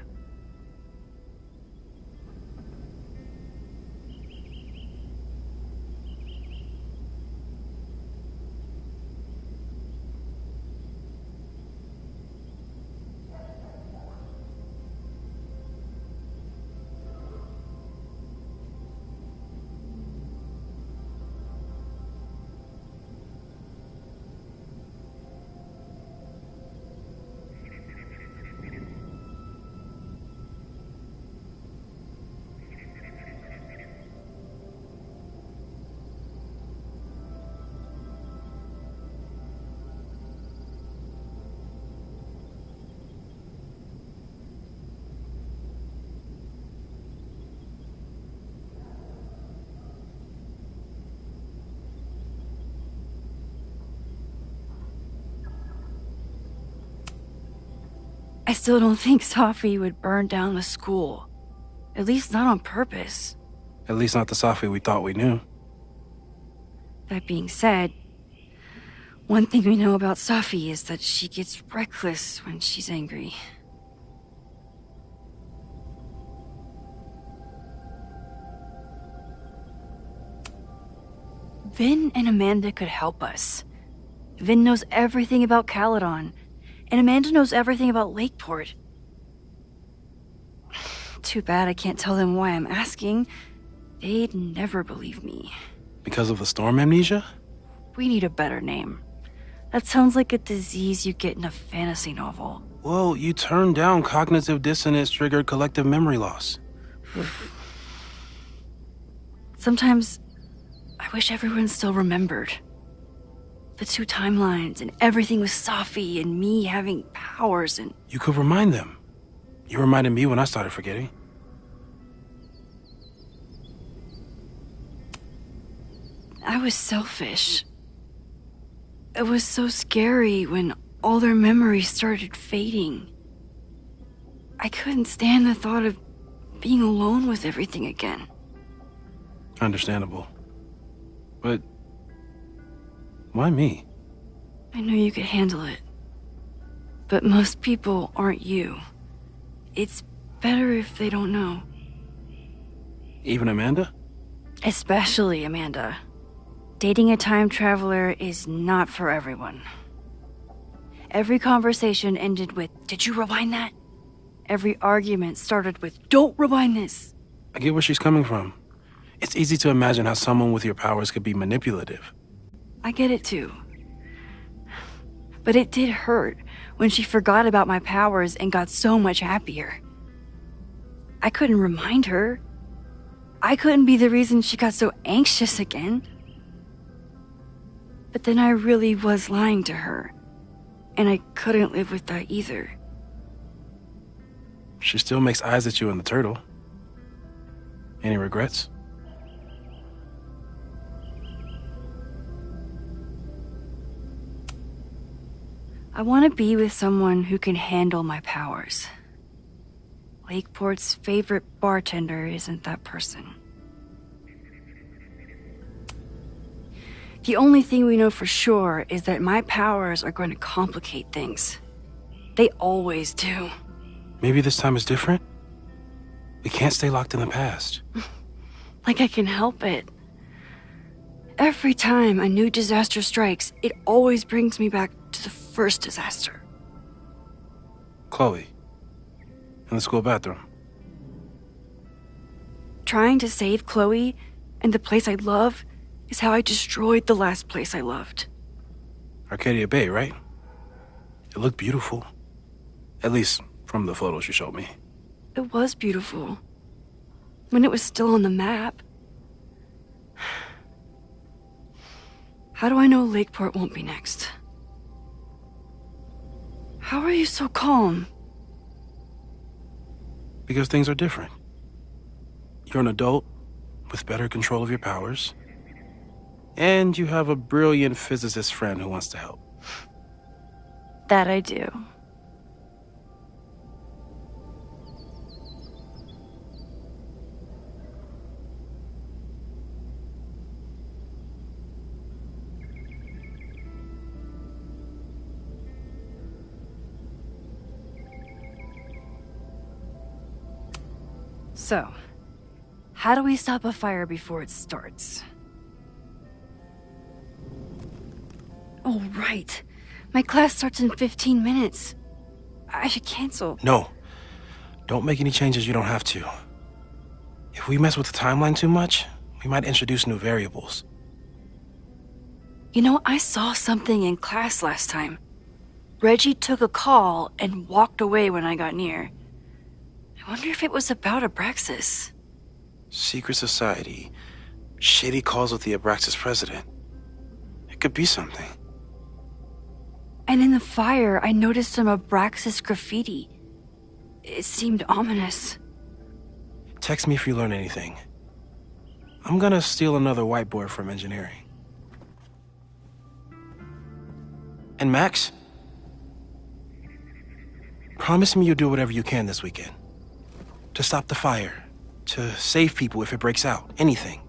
I still don't think Safi would burn down the school. At least not on purpose. At least not the Safi we thought we knew. That being said, one thing we know about Safi is that she gets reckless when she's angry. Vin and Amanda could help us. Vin knows everything about Caledon, and Amanda knows everything about Lakeport. Too bad I can't tell them why I'm asking. They'd never believe me. Because of the storm amnesia? We need a better name. That sounds like a disease you get in a fantasy novel. Well, you turned down cognitive dissonance triggered collective memory loss. Sometimes I wish everyone still remembered. The two timelines and everything with Safi and me having powers and... You could remind them. You reminded me when I started forgetting. I was selfish. It was so scary when all their memories started fading. I couldn't stand the thought of being alone with everything again. Understandable. But why me? I knew you could handle it. But most people aren't you. It's better if they don't know. Even Amanda? Especially Amanda. Dating a time traveler is not for everyone. Every conversation ended with, "Did you rewind that?" Every argument started with, "Don't rewind this." I get where she's coming from. It's easy to imagine how someone with your powers could be manipulative. I get it too. But it did hurt when she forgot about my powers and got so much happier. I couldn't remind her. I couldn't be the reason she got so anxious again. But then I really was lying to her, and I couldn't live with that either. She still makes eyes at you and the turtle. Any regrets? I want to be with someone who can handle my powers. Lakeport's favorite bartender isn't that person. The only thing we know for sure is that my powers are going to complicate things. They always do. Maybe this time is different? We can't stay locked in the past. Like I can help it. Every time a new disaster strikes, it always brings me back to the first disaster. Chloe, in the school bathroom. Trying to save Chloe and the place I love is how I destroyed the last place I loved. Arcadia Bay, right? It looked beautiful. At least from the photos you showed me. It was beautiful. When it was still on the map. How do I know Lakeport won't be next? How are you so calm? Because things are different. You're an adult with better control of your powers. And you have a brilliant physicist friend who wants to help. That I do. So, how do we stop a fire before it starts? Oh, right. My class starts in 15 minutes. I should cancel. No. Don't make any changes you don't have to. If we mess with the timeline too much, we might introduce new variables. You know, I saw something in class last time. Reggie took a call and walked away when I got near. I wonder if it was about Abraxas. Secret society. Shady calls with the Abraxas president. It could be something. And in the fire, I noticed some Abraxas graffiti. It seemed ominous. Text me if you learn anything. I'm gonna steal another whiteboard from engineering. And Max? Promise me you'll do whatever you can this weekend. To stop the fire. To save people if it breaks out. Anything.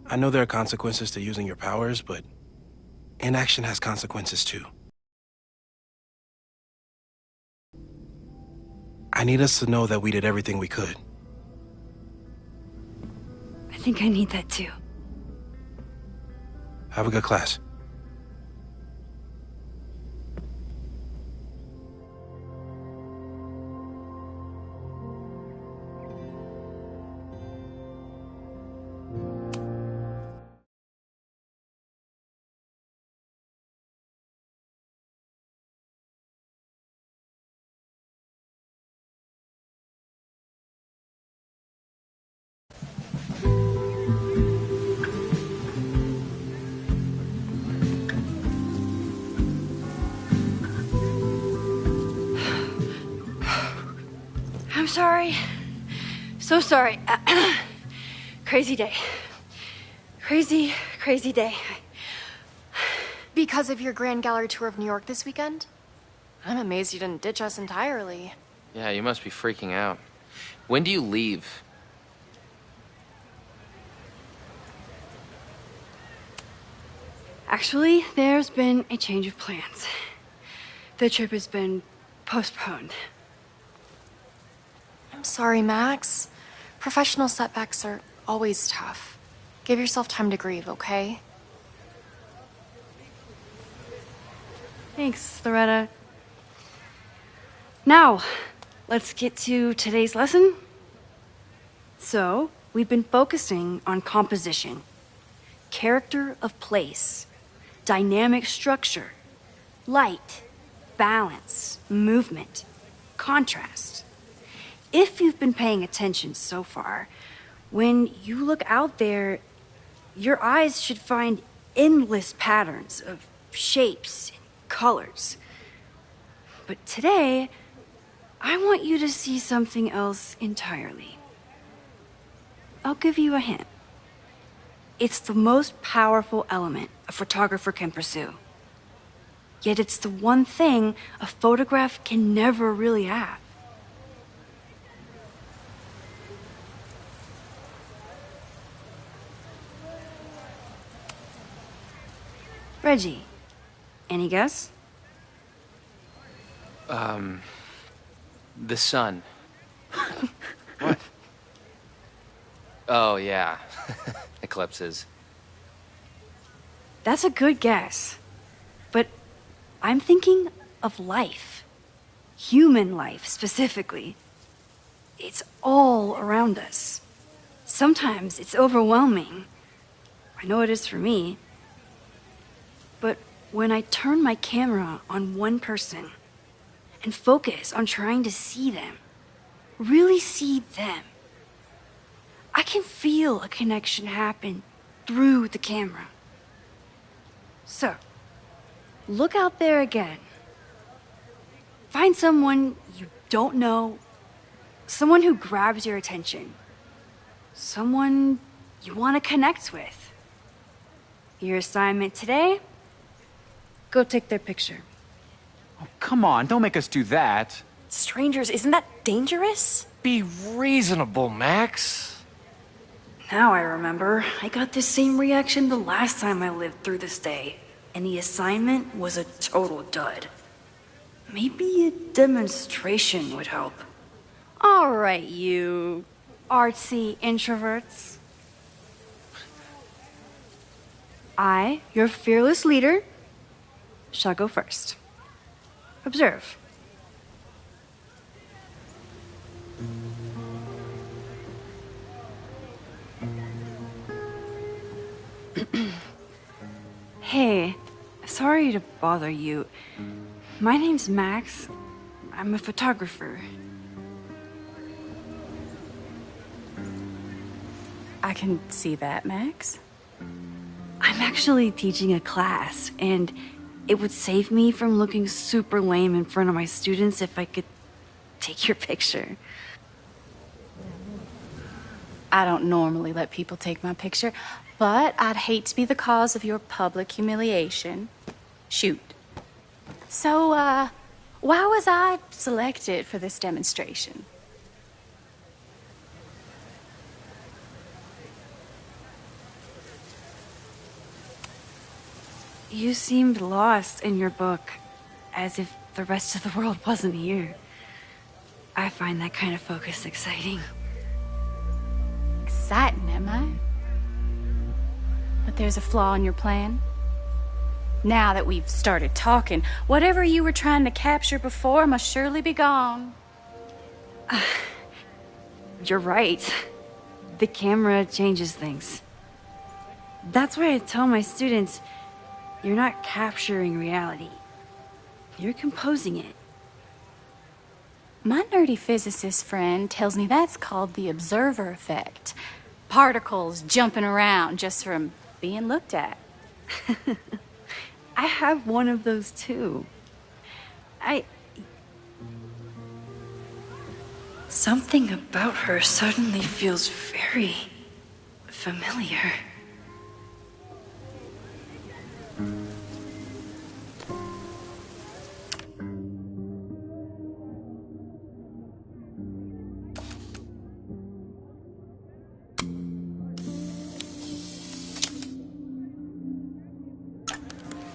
I know there are consequences to using your powers, but inaction has consequences too. I need us to know that we did everything we could. I think I need that too. Have a good class. I'm sorry. So sorry. Crazy day. Crazy day. Because of your Grand Gallery tour of New York this weekend? I'm amazed you didn't ditch us entirely. Yeah, you must be freaking out. When do you leave? Actually, there's been a change of plans. The trip has been postponed. I'm sorry, Max. Professional setbacks are always tough. Give yourself time to grieve, okay? Thanks, Loretta. Now, let's get to today's lesson. So, we've been focusing on composition, character of place, dynamic structure, light, balance, movement, contrast. If you've been paying attention so far, when you look out there, your eyes should find endless patterns of shapes and colors. But today, I want you to see something else entirely. I'll give you a hint. It's the most powerful element a photographer can pursue. Yet it's the one thing a photograph can never really have. Reggie, any guess? The sun. What? Oh, yeah. Eclipses. That's a good guess. But I'm thinking of life. Human life, specifically. It's all around us. Sometimes it's overwhelming. I know it is for me. But when I turn my camera on one person and focus on trying to see them, really see them, I can feel a connection happen through the camera. So, look out there again. Find someone you don't know, someone who grabs your attention, someone you want to connect with. Your assignment today? Go take their picture. Oh, come on, don't make us do that. Strangers, isn't that dangerous? Be reasonable, Max. Now I remember. I got the same reaction the last time I lived through this day, and the assignment was a total dud. Maybe a demonstration would help. All right, you artsy introverts. I, your fearless leader, shall go first. Observe. Hey, sorry to bother you. My name's Max. I'm a photographer. I can see that, Max. I'm actually teaching a class, and it would save me from looking super lame in front of my students if I could take your picture. I don't normally let people take my picture, but I'd hate to be the cause of your public humiliation. Shoot. So, Why was I selected for this demonstration? You seemed lost in your book, as if the rest of the world wasn't here. I find that kind of focus exciting. Exciting, am I? But there's a flaw in your plan. Now that we've started talking, whatever you were trying to capture before must surely be gone. You're right. The camera changes things. That's why I tell my students, you're not capturing reality. You're composing it. My nerdy physicist friend tells me that's called the observer effect. Particles jumping around just from being looked at. I have one of those too. Something about her suddenly feels very familiar.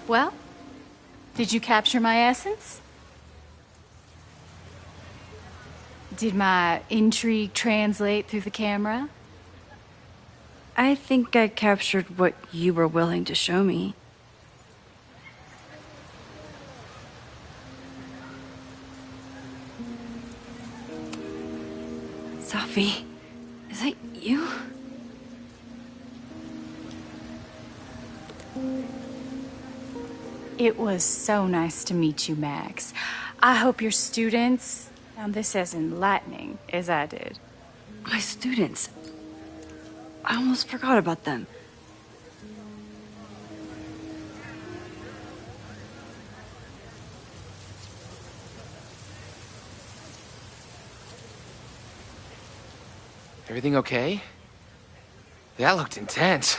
Well, did you capture my essence? Did my intrigue translate through the camera? I think I captured what you were willing to show me. Sophie, is that you? It was so nice to meet you, Max. I hope your students found this as enlightening as I did. My students? I almost forgot about them. Everything okay? That looked intense.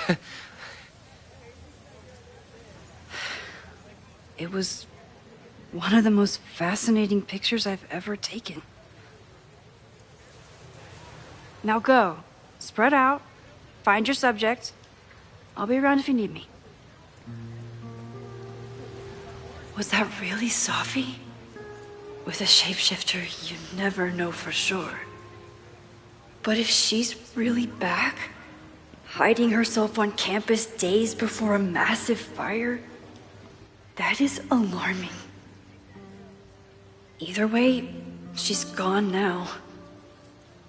It was one of the most fascinating pictures I've ever taken. Now go. Spread out. Find your subject. I'll be around if you need me. Was that really Sophie? With a shapeshifter, you never know for sure. But if she's really back, hiding herself on campus days before a massive fire, that is alarming. Either way, she's gone now.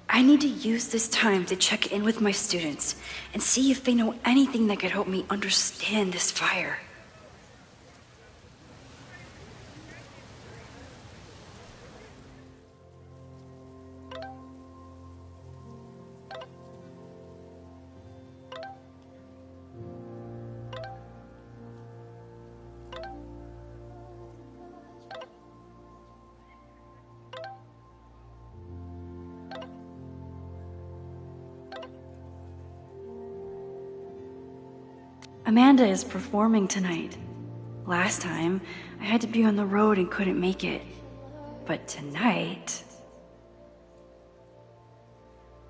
I need to use this time to check in with my students and see if they know anything that could help me understand this fire. Amanda is performing tonight. Last time, I had to be on the road and couldn't make it. But tonight...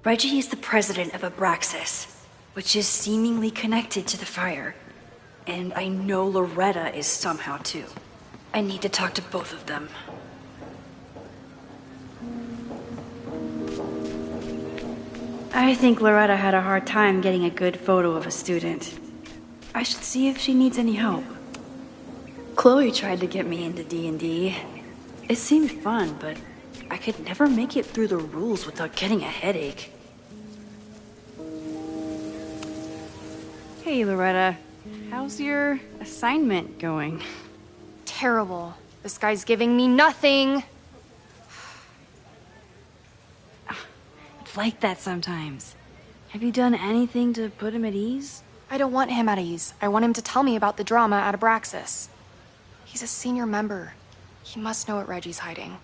Reggie is the president of Abraxas, which is seemingly connected to the fire. And I know Loretta is somehow too. I need to talk to both of them. I think Loretta had a hard time getting a good photo of a student. I should see if she needs any help. Chloe tried to get me into D&D. It seemed fun, but I could never make it through the rules without getting a headache. Hey, Loretta. How's your assignment going? Terrible. This guy's giving me nothing. It's like that sometimes. Have you done anything to put him at ease? I don't want him at ease. I want him to tell me about the drama at Abraxas. He's a senior member. He must know what Reggie's hiding.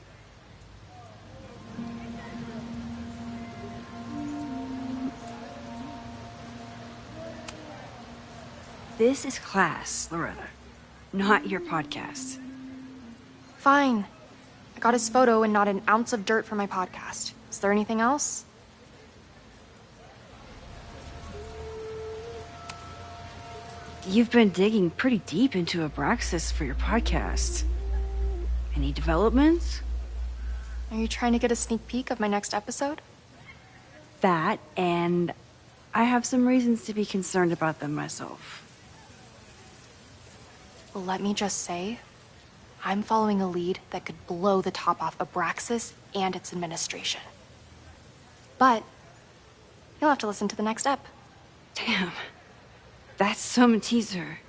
This is class, Loretta, not your podcast. Fine. Got his photo and not an ounce of dirt for my podcast. Is there anything else? You've been digging pretty deep into Abraxas for your podcast. Any developments? Are you trying to get a sneak peek of my next episode? That, and I have some reasons to be concerned about them myself. Well, let me just say, I'm following a lead that could blow the top off Abraxas and its administration. But you'll have to listen to the next ep. Damn. That's some teaser.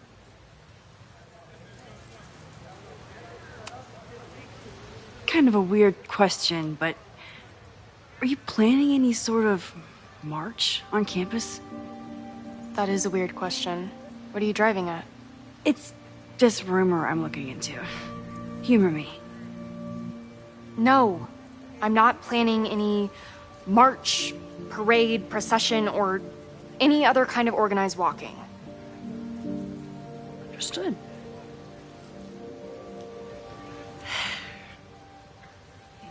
Kind of a weird question, but are you planning any sort of march on campus? That is a weird question. What are you driving at? It's just rumor I'm looking into. Humor me. No, I'm not planning any march, parade, procession, or any other kind of organized walking. Understood.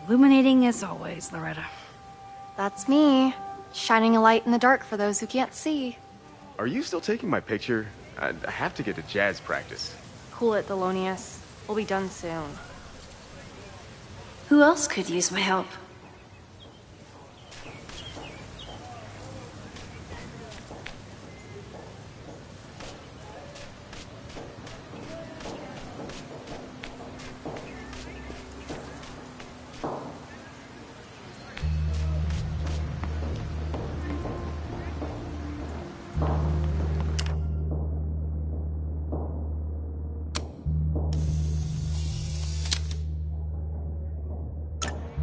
Illuminating as always, Loretta. That's me, shining a light in the dark for those who can't see. Are you still taking my picture? I have to get to jazz practice. Cool it, Thelonious. We'll be done soon. Who else could use my help?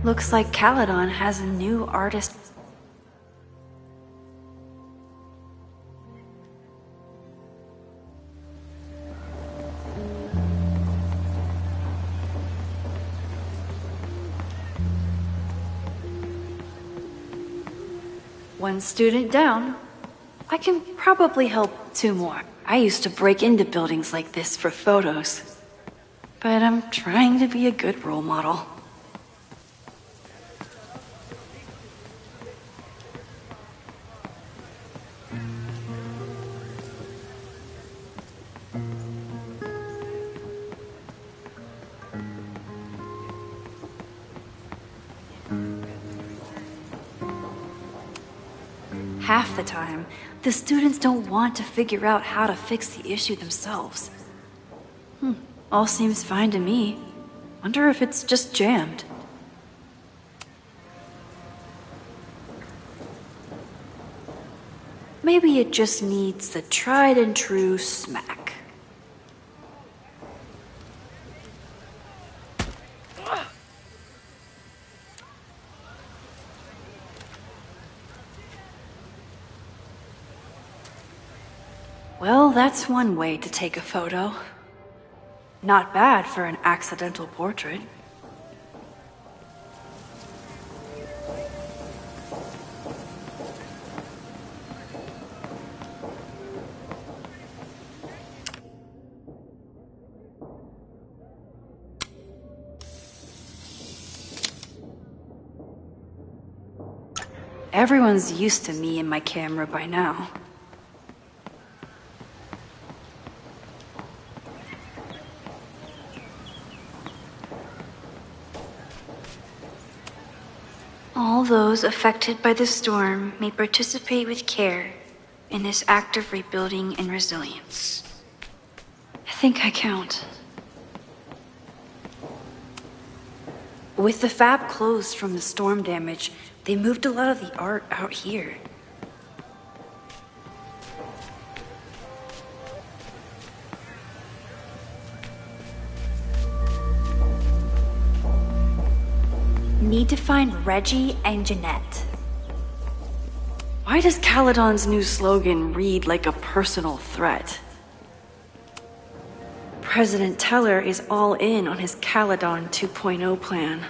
Looks like Caledon has a new artist. One student down. I can probably help 2 more. I used to break into buildings like this for photos. But I'm trying to be a good role model. Half the time, the students don't want to figure out how to fix the issue themselves. All seems fine to me. Wonder if it's just jammed. Maybe it just needs the tried and true smack. Well, that's one way to take a photo. Not bad for an accidental portrait. Everyone's used to me and my camera by now. All those affected by the storm may participate with care in this act of rebuilding and resilience. I think I count. With the fab closed from the storm damage, they moved a lot of the art out here. Need to find Reggie and Jeanette. Why does Caledon's new slogan read like a personal threat? President Teller is all in on his Caledon 2.0 plan.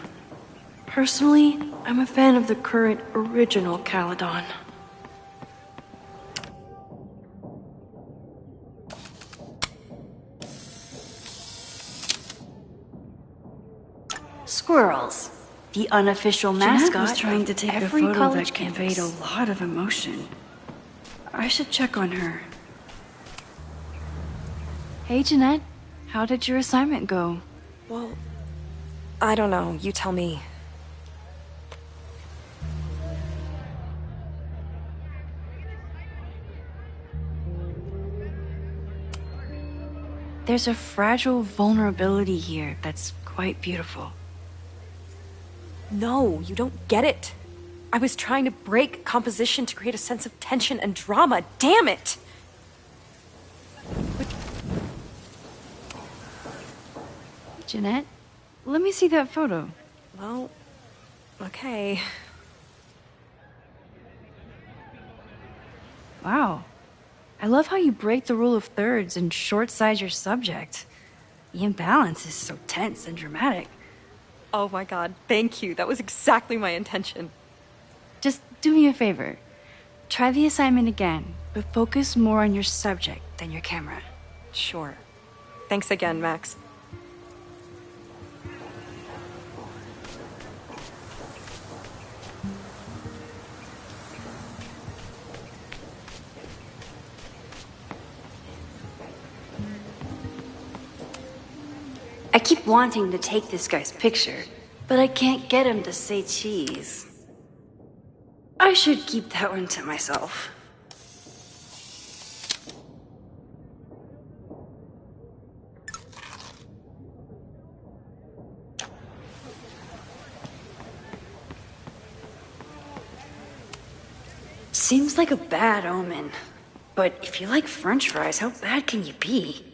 Personally, I'm a fan of the current original Caledon. Squirrels. The unofficial Jeanette mascot was trying to take a every photo college that conveyed a campus. lot of emotion. I should check on her. Hey, Jeanette. How did your assignment go? Well, I don't know. You tell me. There's a fragile vulnerability here that's quite beautiful. No, you don't get it. I was trying to break composition to create a sense of tension and drama. Damn it! Jeanette, let me see that photo. Well, okay. Wow. I love how you break the rule of thirds and short-size your subject. The imbalance is so tense and dramatic. Oh my god, thank you. That was exactly my intention. Just do me a favor. Try the assignment again, but focus more on your subject than your camera. Sure. Thanks again, Max. I keep wanting to take this guy's picture, but I can't get him to say cheese. I should keep that one to myself. Seems like a bad omen. But if you like French fries, how bad can you be?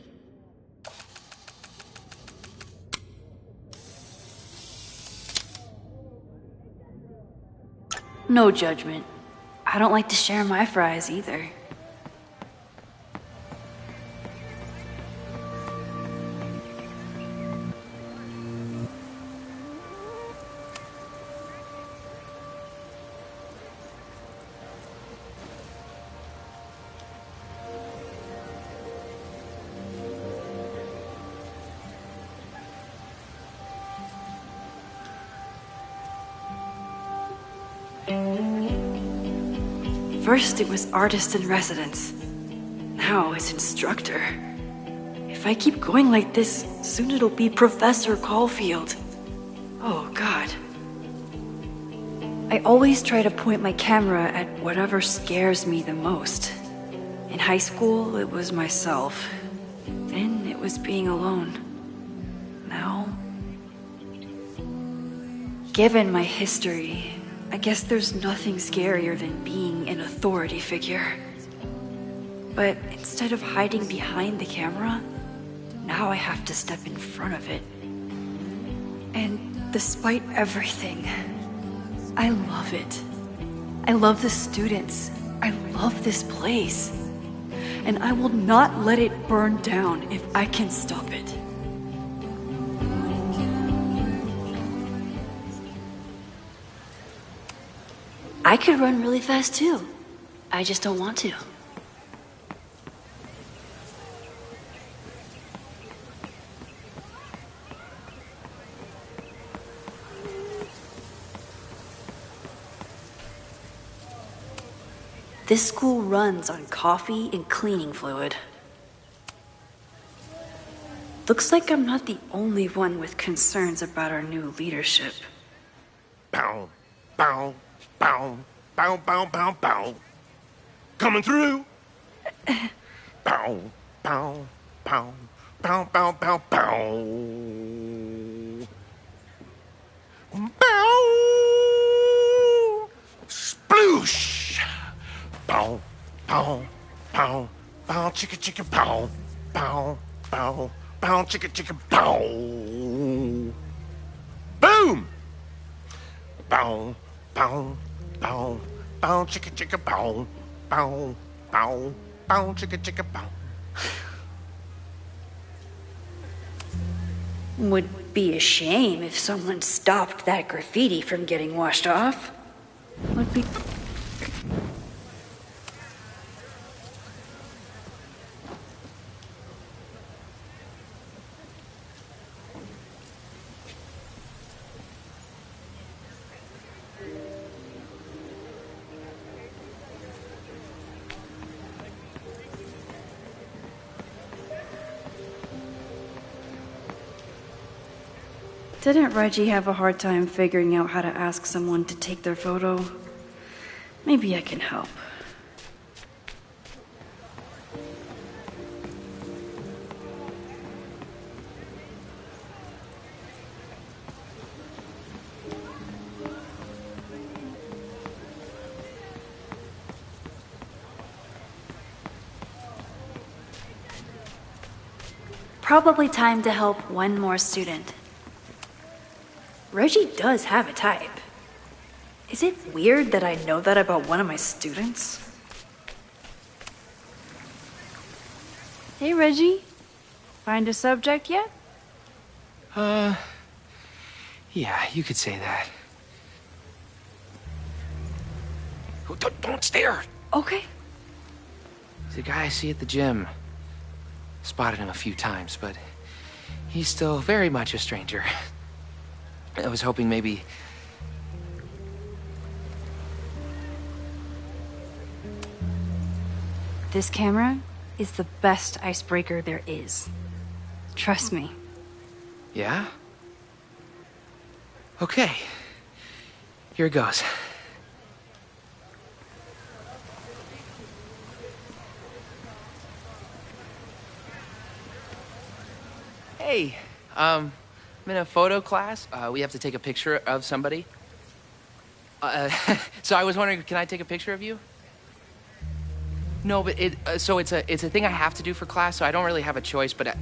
No judgment. I don't like to share my fries either. First it was artist in residence. Now it's instructor. If I keep going like this, soon it'll be Professor Caulfield. Oh God. I always try to point my camera at whatever scares me the most. In high school, it was myself. Then it was being alone. Now, given my history, I guess there's nothing scarier than being an authority figure. But instead of hiding behind the camera, now I have to step in front of it. And despite everything, I love it. I love the students. I love this place. And I will not let it burn down if I can stop it. I could run really fast too. I just don't want to. This school runs on coffee and cleaning fluid. Looks like I'm not the only one with concerns about our new leadership. Bow, bow, bow, bow, bow, bow, bow. Coming through. Bow, bow, bow, bow, bow, bow, bow. Bow. Sploosh. Bow, bow, bow, bow, chicka, chicka, bow, bow, bow, bow, chicka, chicka, bow. Boom. Bow, bow, bow, bow, chicka, chicka, bow, bow, bow, bow, chicka, chicka, bow. Would be a shame if someone stopped that graffiti from getting washed off. Would be... Didn't Reggie have a hard time figuring out how to ask someone to take their photo? Maybe I can help. Probably time to help one more student. Reggie does have a type. Is it weird that I know that about one of my students? Hey, Reggie. Find a subject yet? Yeah, you could say that. Oh, don't stare! Okay. He's a guy I see at the gym. Spotted him a few times, but he's still very much a stranger. I was hoping maybe... This camera is the best icebreaker there is. Trust me. Yeah? Okay. Here it goes. Hey, I'm in a photo class. We have to take a picture of somebody. So I was wondering, can I take a picture of you? No, but it's a thing I have to do for class, so I don't really have a choice, but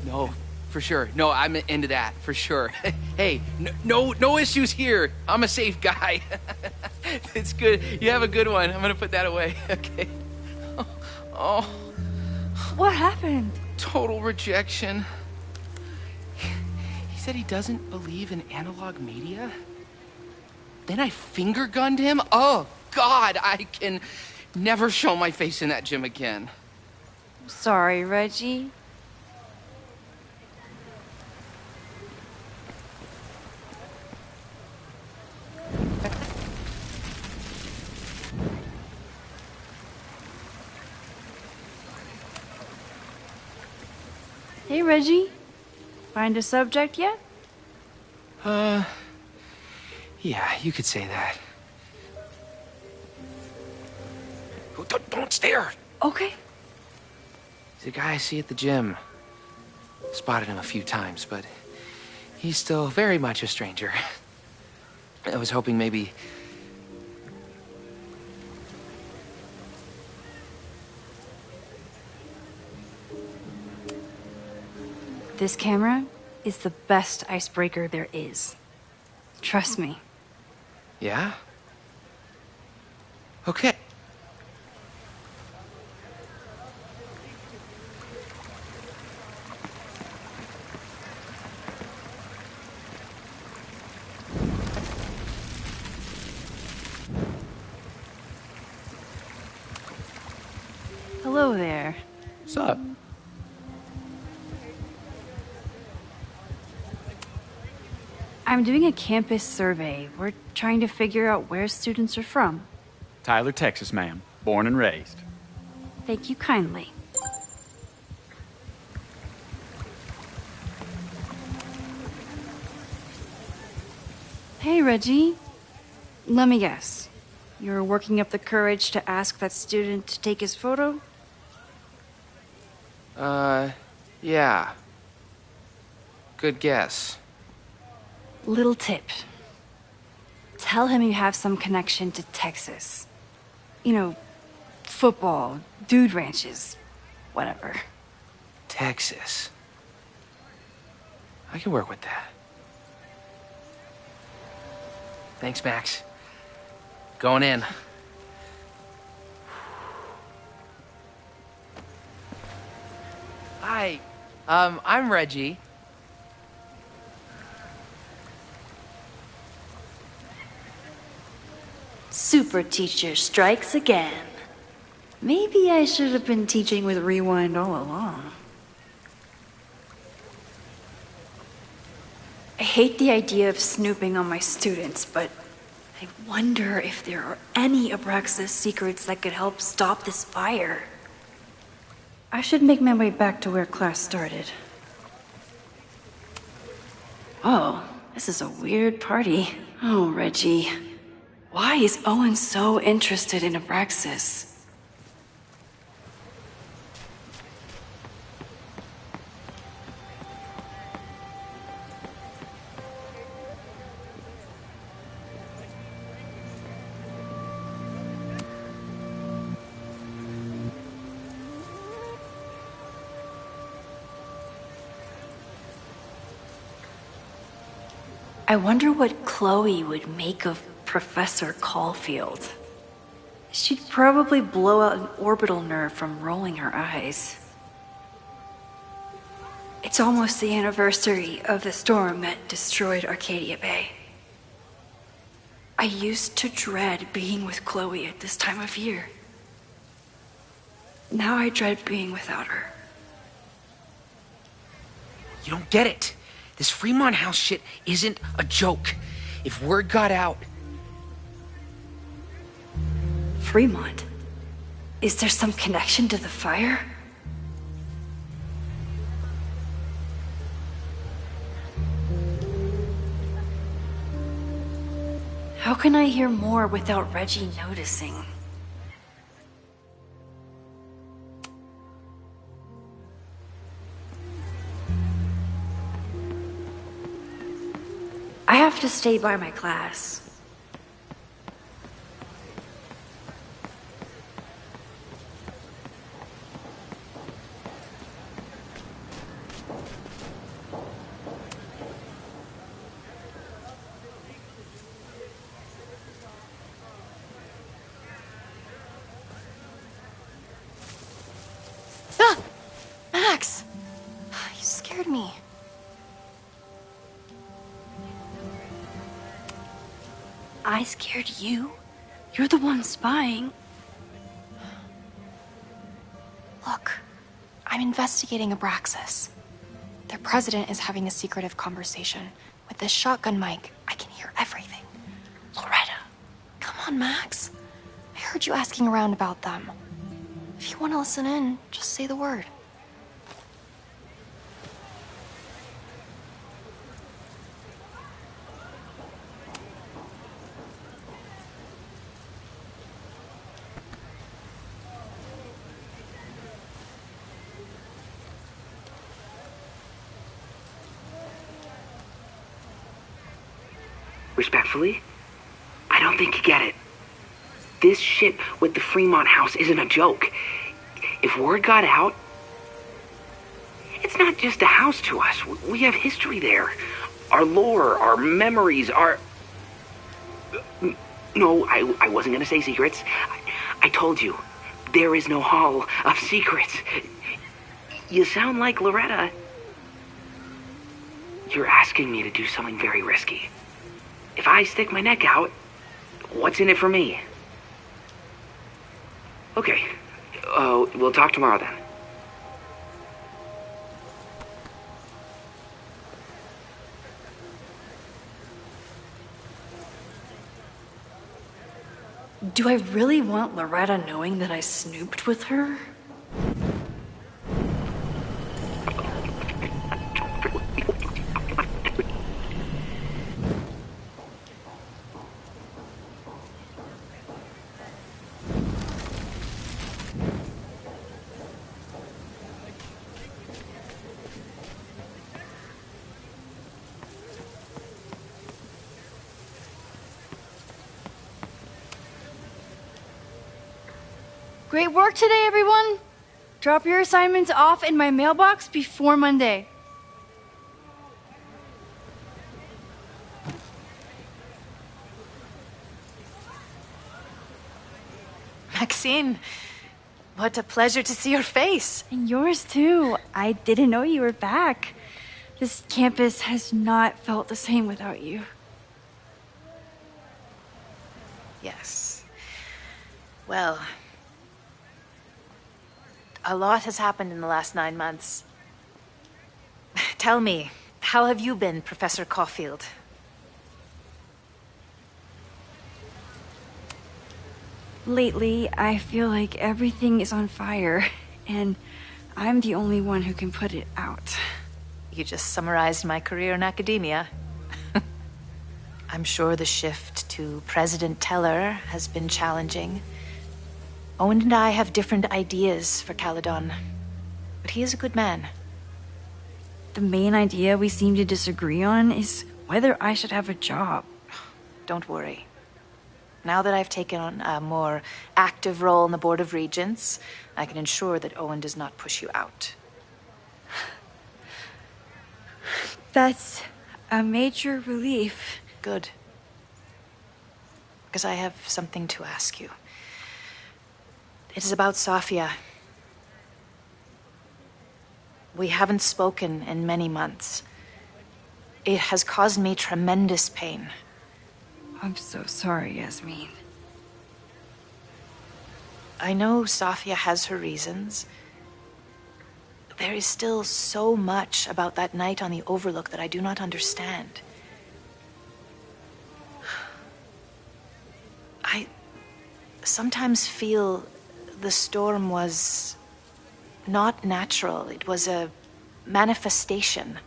no, for sure. No, I'm into that, for sure. Hey, no issues here. I'm a safe guy. It's good. You have a good one. I'm gonna put that away. Okay. Oh. What happened? Total rejection. He said he doesn't believe in analog media. Then I finger gunned him. Oh, God, I can never show my face in that gym again. Sorry, Reggie. Hey, Reggie. Find a subject yet? Yeah, you could say that. Oh, don't stare! Okay. He's a guy I see at the gym. Spotted him a few times, but he's still very much a stranger. I was hoping maybe... This camera is the best icebreaker there is. Trust me. Yeah? Okay. Hello there. What's up? I'm doing a campus survey. We're trying to figure out where students are from. Tyler, Texas, ma'am. Born and raised. Thank you kindly. Hey, Reggie. Let me guess. You're working up the courage to ask that student to take his photo? Yeah. Good guess. Little tip. Tell him you have some connection to Texas. You know, football, dude ranches, whatever. Texas. I can work with that. Thanks, Max. Going in. Hi. I'm Reggie. Super teacher strikes again. Maybe I should have been teaching with Rewind all along. I hate the idea of snooping on my students, but I wonder if there are any Abraxas secrets that could help stop this fire. I should make my way back to where class started. Oh, this is a weird party. Oh, Reggie. Why is Owen so interested in Abraxas? I wonder what Chloe would make of Professor Caulfield. She'd probably blow out an orbital nerve from rolling her eyes. It's almost the anniversary of the storm that destroyed Arcadia Bay. I used to dread being with Chloe at this time of year. Now I dread being without her. You don't get it. This Fremont House shit isn't a joke. If word got out... Fremont? Is there some connection to the fire? How can I hear more without Reggie noticing? I have to stay by my class. Ah! Max! You scared me. I scared you? You're the one spying. Look, I'm investigating Abraxas. Their president is having a secretive conversation. With this shotgun mic, I can hear everything. Loretta, come on, Max. I heard you asking around about them. If you want to listen in, just say the word. Respectfully, I don't think you get it. This shit with the Fremont House isn't a joke. If word got out, it's not just a house to us. We have history there. Our lore, our memories, our... No, I wasn't gonna say secrets. I told you, there is no Hall of Secrets. You sound like Loretta. You're asking me to do something very risky. If I stick my neck out, what's in it for me? Okay. We'll talk tomorrow then. Do I really want Loretta knowing that I snooped with her? Great work today, everyone! Drop your assignments off in my mailbox before Monday. Maxine, what a pleasure to see your face. And yours too. I didn't know you were back. This campus has not felt the same without you. Yes. Well, a lot has happened in the last 9 months. Tell me, how have you been, Professor Caulfield? Lately, I feel like everything is on fire, and I'm the only one who can put it out. You just summarized my career in academia. I'm sure the shift to President Teller has been challenging. Owen and I have different ideas for Caledon, but he is a good man. The main idea we seem to disagree on is whether I should have a job. Don't worry. Now that I've taken on a more active role in the Board of Regents, I can ensure that Owen does not push you out. That's a major relief. Good. Because I have something to ask you. It is about Safia. We haven't spoken in many months. It has caused me tremendous pain. I'm so sorry, Yasmin. I know Safia has her reasons. There is still so much about that night on the Overlook that I do not understand. I sometimes feel the storm was not natural. It was a manifestation.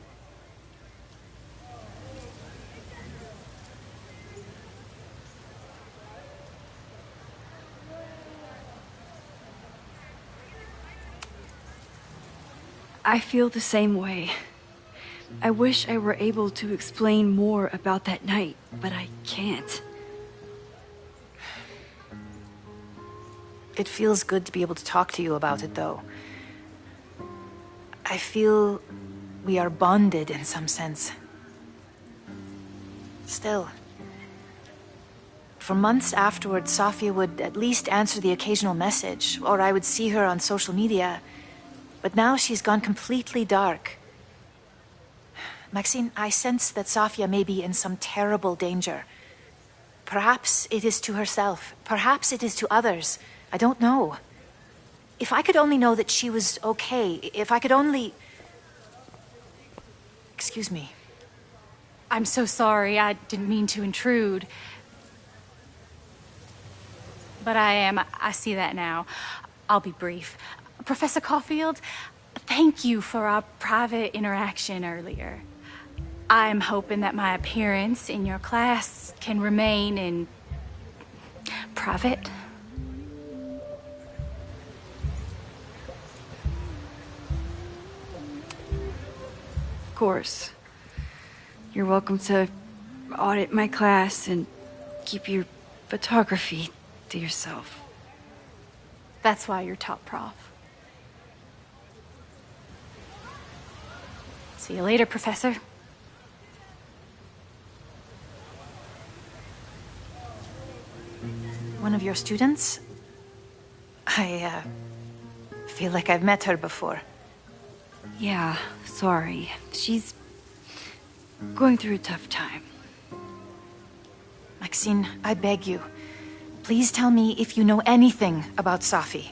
I feel the same way. I wish I were able to explain more about that night, but I can't. It feels good to be able to talk to you about it, though. I feel we are bonded in some sense. Still, for months afterwards, Safia would at least answer the occasional message, or I would see her on social media. But now she's gone completely dark. Maxine, I sense that Safia may be in some terrible danger. Perhaps it is to herself. Perhaps it is to others. I don't know. If I could only know that she was okay, if I could only... Excuse me. I'm so sorry. I didn't mean to intrude. But I see that now. I'll be brief. Professor Caulfield, thank you for our private interaction earlier. I'm hoping that my appearance in your class can remain in private. Of course. You're welcome to audit my class and keep your photography to yourself. That's why you're top prof. See you later, Professor. One of your students? I feel like I've met her before. Yeah, sorry. She's going through a tough time. Maxine, I beg you. Please tell me if you know anything about Safi.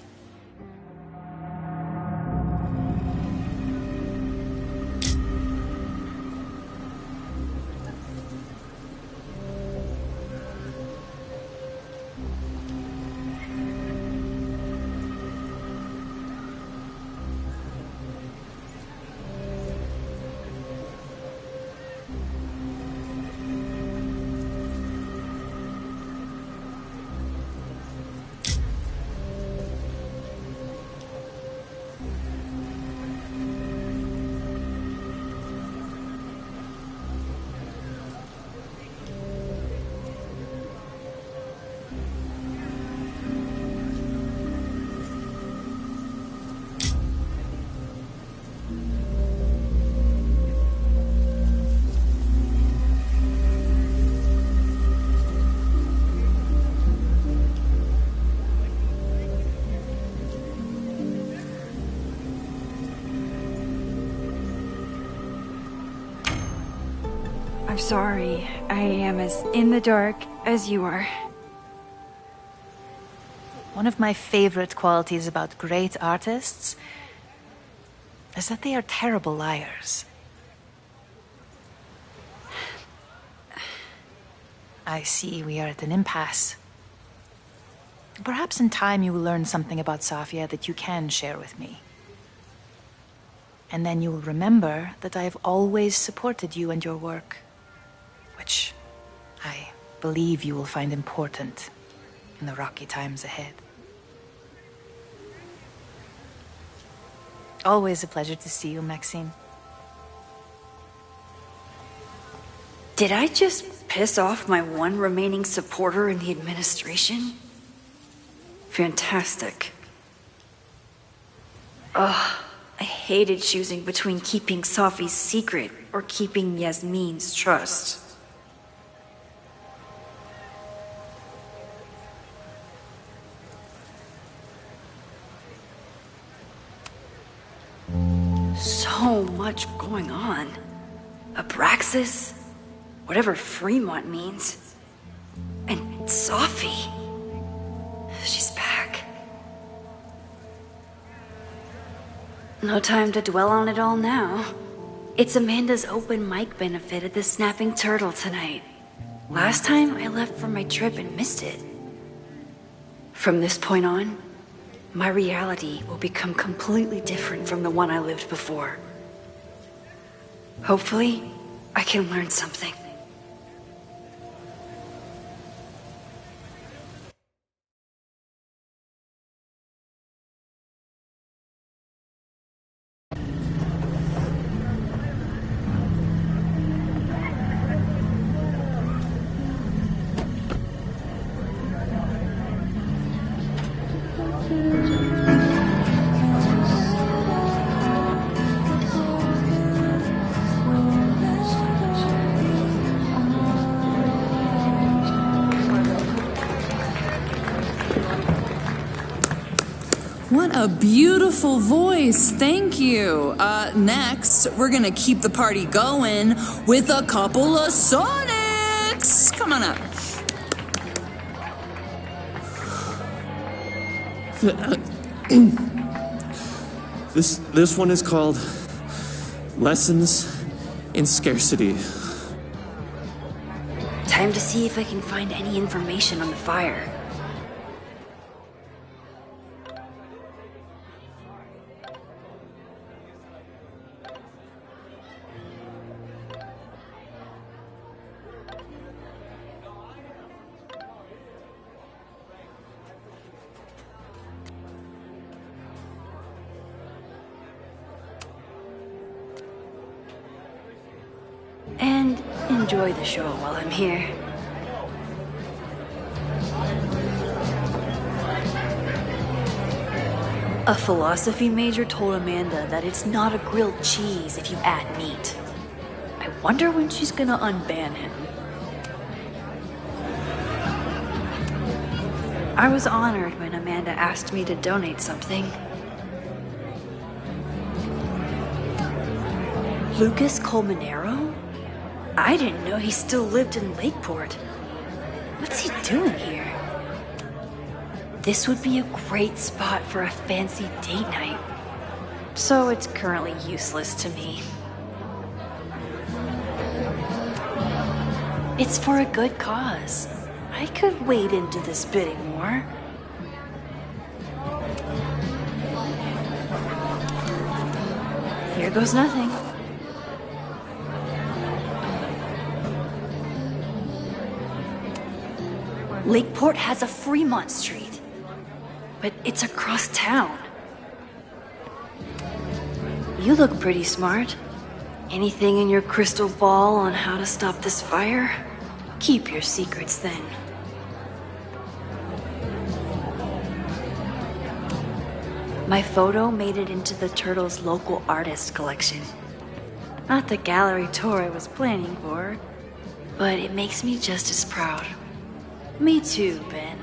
I'm sorry. I am as in the dark as you are. One of my favorite qualities about great artists is that they are terrible liars. I see we are at an impasse. Perhaps in time you will learn something about Safia that you can share with me. And then you'll remember that I have always supported you and your work, which I believe you will find important in the rocky times ahead. Always a pleasure to see you, Maxine. Did I just piss off my one remaining supporter in the administration? Fantastic. Ugh, I hated choosing between keeping Safi's secret or keeping Yasmin's trust. So much going on. Abraxas, whatever Fremont means, and Safi. She's back. No time to dwell on it all now. It's Amanda's open mic benefit at the Snapping Turtle tonight. Last time I left for my trip and missed it. From this point on, my reality will become completely different from the one I lived before. Hopefully, I can learn something. What a beautiful voice. Thank you. Next, we're gonna keep the party going with a couple of Sonics. Come on up. This one is called Lessons in Scarcity. Time to see if I can find any information on the fire. And enjoy the show while I'm here. A philosophy major told Amanda that it's not a grilled cheese if you add meat. I wonder when she's gonna unban him. I was honored when Amanda asked me to donate something. Lucas Colmenero? I didn't know he still lived in Lakeport. What's he doing here? This would be a great spot for a fancy date night. So it's currently useless to me. It's for a good cause. I could wade into this bidding war. Here goes nothing. Lakeport has a Fremont Street, but it's across town. You look pretty smart. Anything in your crystal ball on how to stop this fire? Keep your secrets then. My photo made it into the Turtle's local artist collection. Not the gallery tour I was planning for, but it makes me just as proud. Me too, Ben.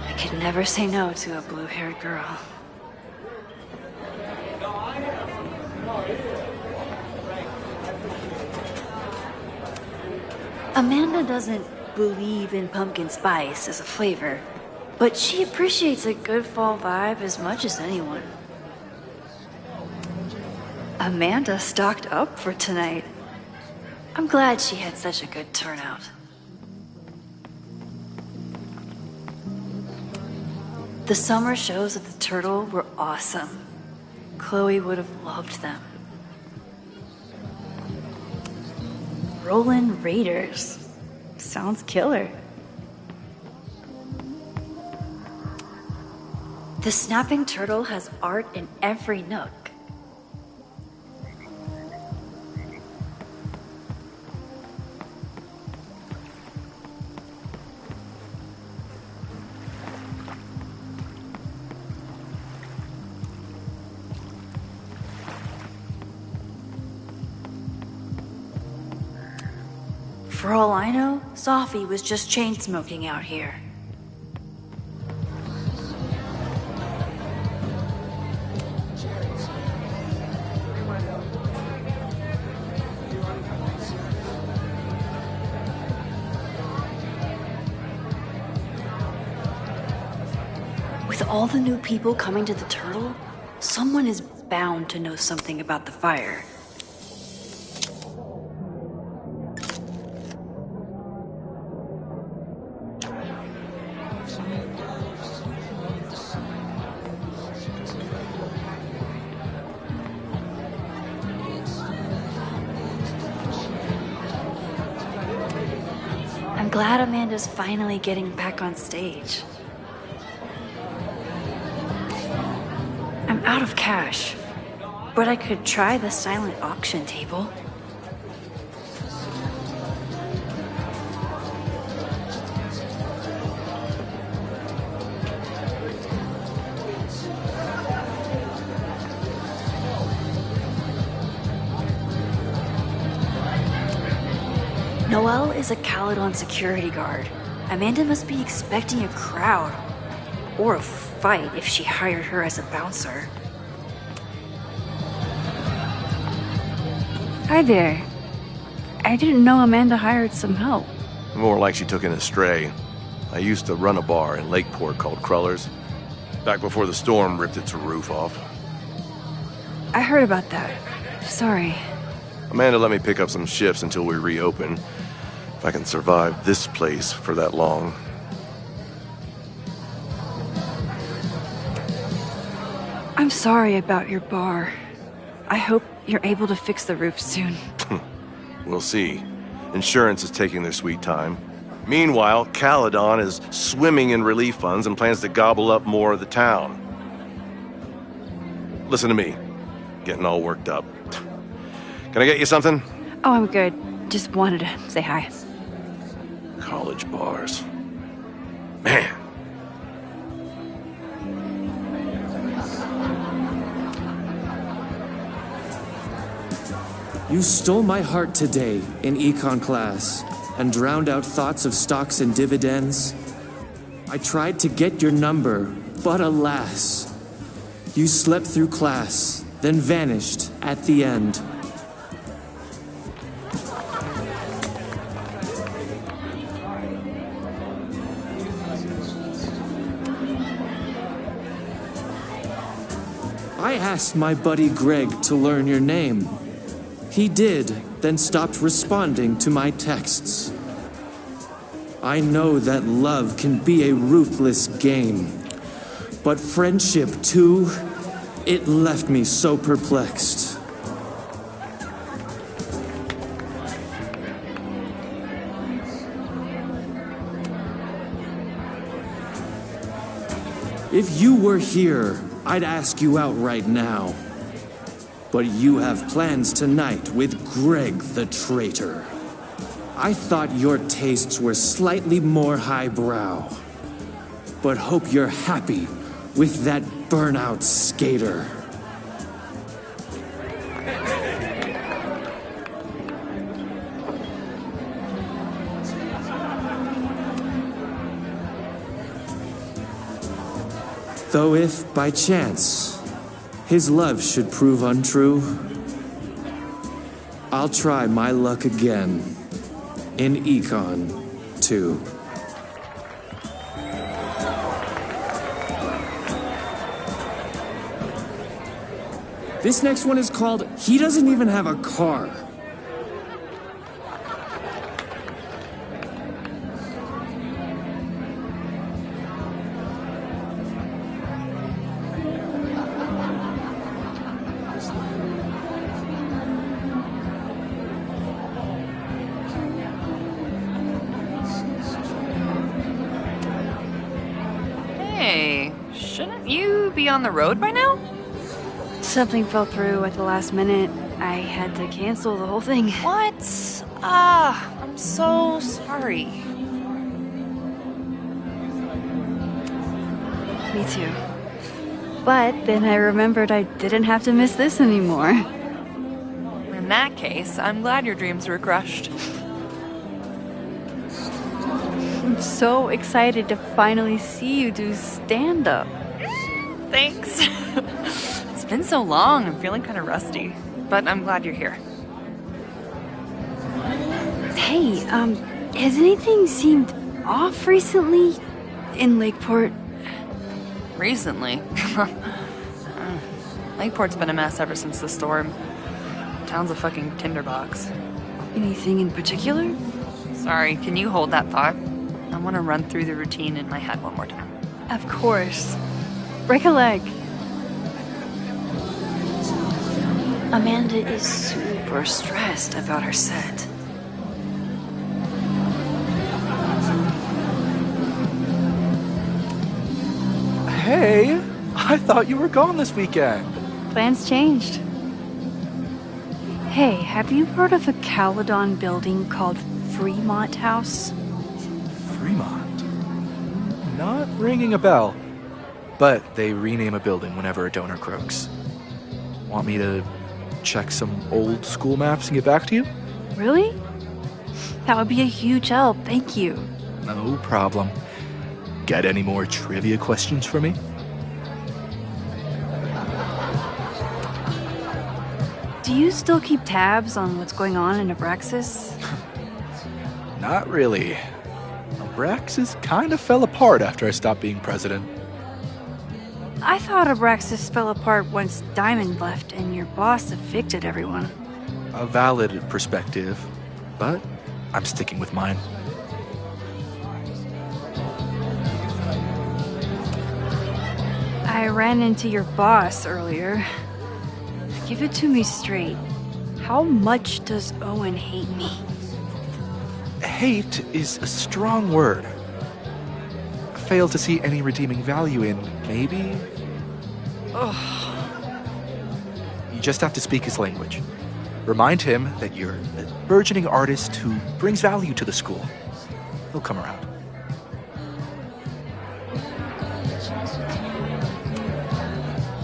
I could never say no to a blue-haired girl. Amanda doesn't believe in pumpkin spice as a flavor, but she appreciates a good fall vibe as much as anyone. Amanda stocked up for tonight. I'm glad she had such a good turnout. The summer shows at the Turtle were awesome. Chloe would have loved them. Rollin' Raiders. Sounds killer. The Snapping Turtle has art in every nook. For all I know, Sophie was just chain smoking out here. With all the new people coming to the Turtle, someone is bound to know something about the fire. I'm glad Amanda's finally getting back on stage. I'm out of cash, but I could try the silent auction table. Noelle is a Caledon security guard. Amanda must be expecting a crowd. Or a fight if she hired her as a bouncer. Hi there. I didn't know Amanda hired some help. More like she took in a stray. I used to run a bar in Lakeport called Crullers, back before the storm ripped its roof off. I heard about that. Sorry. Amanda let me pick up some shifts until we reopen. If I can survive this place for that long. I'm sorry about your bar. I hope you're able to fix the roof soon. We'll see. Insurance is taking their sweet time. Meanwhile, Caledon is swimming in relief funds and plans to gobble up more of the town. Listen to me. Getting all worked up. Can I get you something? Oh, I'm good. Just wanted to say hi. College bars. Man. You stole my heart today in econ class and drowned out thoughts of stocks and dividends. I tried to get your number, but alas, you slept through class, then vanished at the end. I asked my buddy Greg to learn your name. He did, then stopped responding to my texts. I know that love can be a ruthless game, but friendship too, it left me so perplexed. If you were here, I'd ask you out right now. But you have plans tonight with Greg the traitor. I thought your tastes were slightly more highbrow, but hope you're happy with that burnout skater. Though if, by chance, his love should prove untrue, I'll try my luck again in Econ 2. This next one is called He Doesn't Even Have a Car. Shouldn't you be on the road by now? Something fell through at the last minute. I had to cancel the whole thing. What? I'm so sorry. Me too. But then I remembered I didn't have to miss this anymore. In that case, I'm glad your dreams were crushed. I'm so excited to finally see you do stand-up. Thanks. It's been so long, I'm feeling kind of rusty. But I'm glad you're here. Hey, has anything seemed off recently in Lakeport? Recently? Lakeport's been a mess ever since the storm. Town's a fucking tinderbox. Anything in particular? Sorry, can you hold that thought? I want to run through the routine in my head one more time. Of course. Break a leg. Amanda is super stressed about her set. Hey, I thought you were gone this weekend. Plans changed. Hey, have you heard of a Caledon building called Fremont House? Fremont? Not ringing a bell. But they rename a building whenever a donor croaks. Want me to check some old school maps and get back to you? Really? That would be a huge help, thank you. No problem. Got any more trivia questions for me? Do you still keep tabs on what's going on in Abraxas? Not really. Abraxas kind of fell apart after I stopped being president. I thought Abraxas fell apart once Diamond left and your boss evicted everyone. A valid perspective, but I'm sticking with mine. I ran into your boss earlier. Give it to me straight. How much does Owen hate me? Hate is a strong word. Fail to see any redeeming value in, maybe? Ugh. You just have to speak his language. Remind him that you're a burgeoning artist who brings value to the school. He'll come around.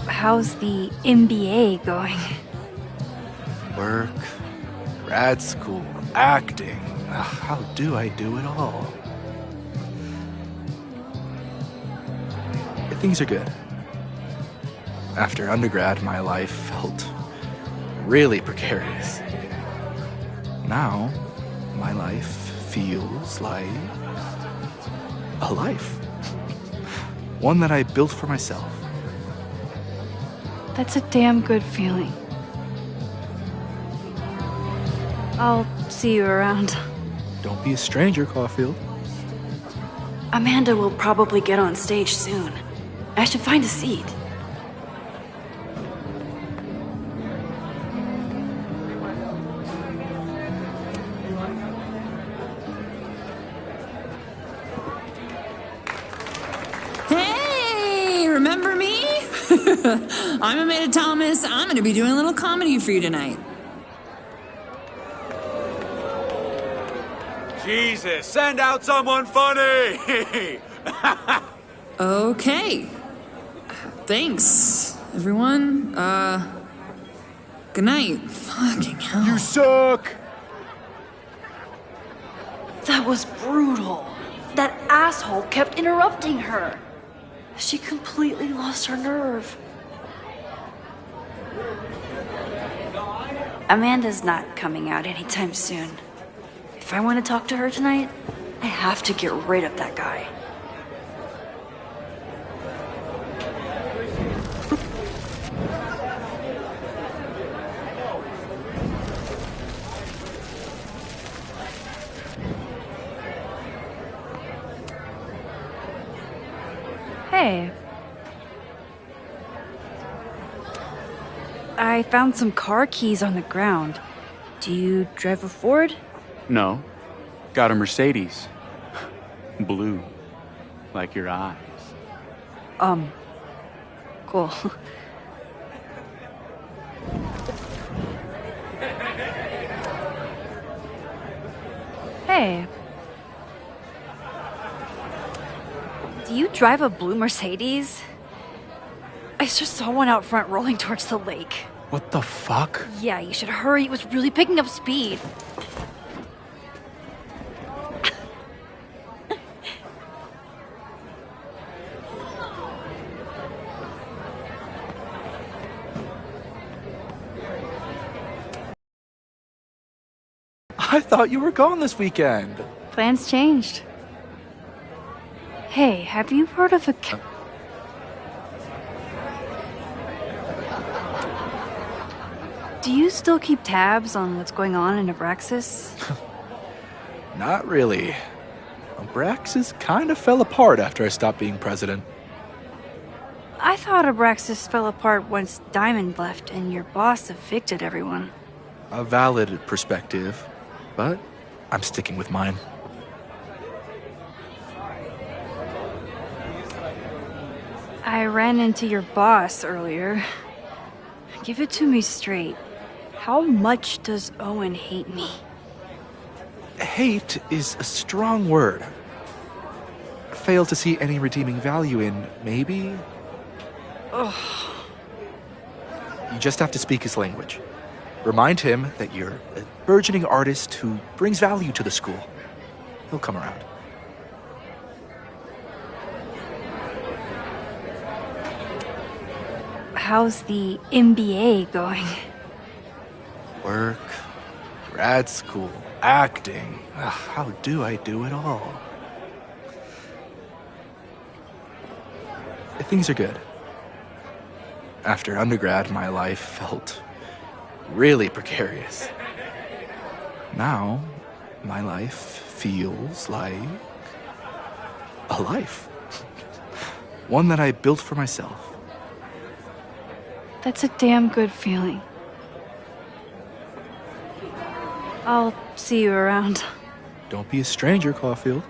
How's the MBA going? Work, grad school, acting. How do I do it all? Things are good. After undergrad, my life felt really precarious. Now, my life feels like a life. One that I built for myself. That's a damn good feeling. I'll see you around. Don't be a stranger, Caulfield. Amanda will probably get on stage soon. I should find a seat. Hey, remember me? I'm Amanda Thomas. I'm going to be doing a little comedy for you tonight. Jesus, send out someone funny! Okay. Thanks, everyone. Good night. Fucking hell. You suck! That was brutal. That asshole kept interrupting her. She completely lost her nerve. Amanda's not coming out anytime soon. If I want to talk to her tonight, I have to get rid of that guy. Hey. I found some car keys on the ground. Do you drive a Ford? No. Got a Mercedes. Blue. Like your eyes. Cool. Hey. Do you drive a blue Mercedes? I just saw one out front rolling towards the lake. What the fuck? Yeah, you should hurry. It was really picking up speed. I thought you were gone this weekend. Plans changed. Hey, have you heard of a... Do you still keep tabs on what's going on in Abraxas? Not really. Abraxas kind of fell apart after I stopped being president. I thought Abraxas fell apart once Diamond left and your boss evicted everyone. A valid perspective, but I'm sticking with mine. I ran into your boss earlier. Give it to me straight. How much does Owen hate me? Hate is a strong word. Fail to see any redeeming value in, maybe? Ugh. You just have to speak his language. Remind him that you're a burgeoning artist who brings value to the school. He'll come around. How's the MBA going? Work, grad school, acting. Ugh, how do I do it all? Things are good. After undergrad, my life felt really precarious. Now, my life feels like a life. One that I built for myself. That's a damn good feeling. I'll see you around. Don't be a stranger, Caulfield.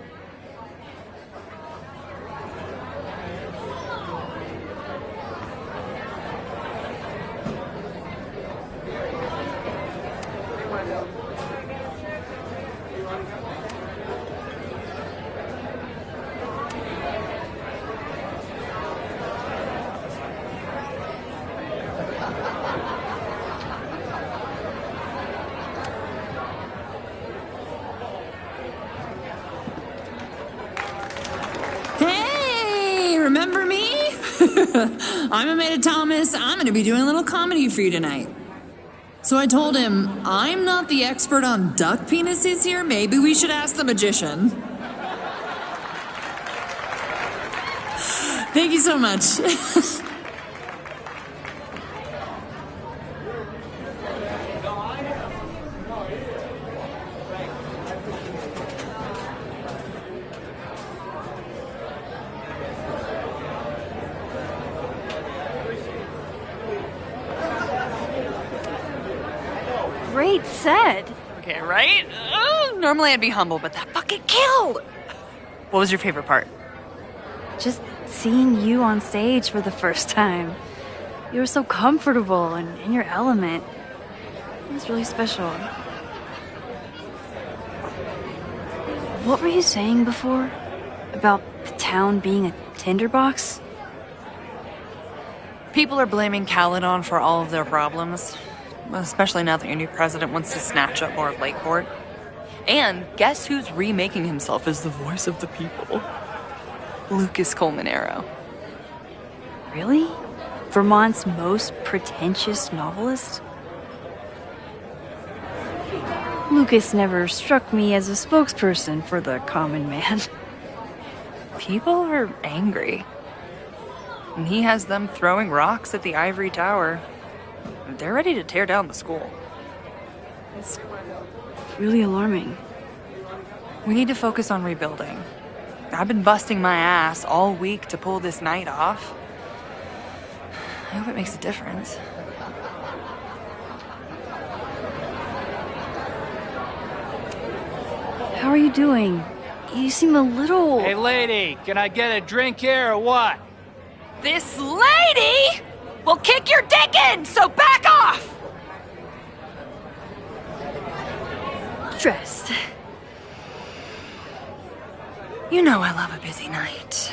Remember me? I'm Amanda Thomas. I'm going to be doing a little comedy for you tonight. So I told him, I'm not the expert on duck penises here. Maybe we should ask the magician. Thank you so much. Great set. Okay, right? Normally I'd be humble, but that fucking killed! What was your favorite part? Just seeing you on stage for the first time. You were so comfortable and in your element. It was really special. What were you saying before? About the town being a tinderbox? People are blaming Caledon for all of their problems. Especially now that your new president wants to snatch up more of Lakeport. And guess who's remaking himself as the voice of the people? Lucas Colmenero. Really? Vermont's most pretentious novelist? Lucas never struck me as a spokesperson for the common man. People are angry. And he has them throwing rocks at the Ivory Tower. They're ready to tear down the school. It's really alarming. We need to focus on rebuilding. I've been busting my ass all week to pull this night off. I hope it makes a difference. How are you doing? You seem a little... Hey, lady, can I get a drink here or what? This lady will kick your dick in, so back off! Dressed. You know I love a busy night.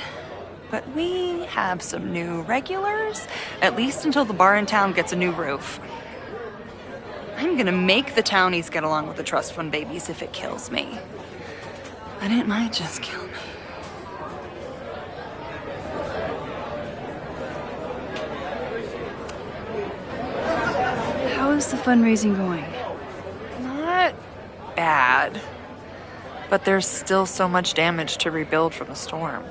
But we have some new regulars, at least until the bar in town gets a new roof. I'm gonna make the townies get along with the trust fund babies if it kills me. But it might just kill me. How is the fundraising going? Not bad. But there's still so much damage to rebuild from the storm.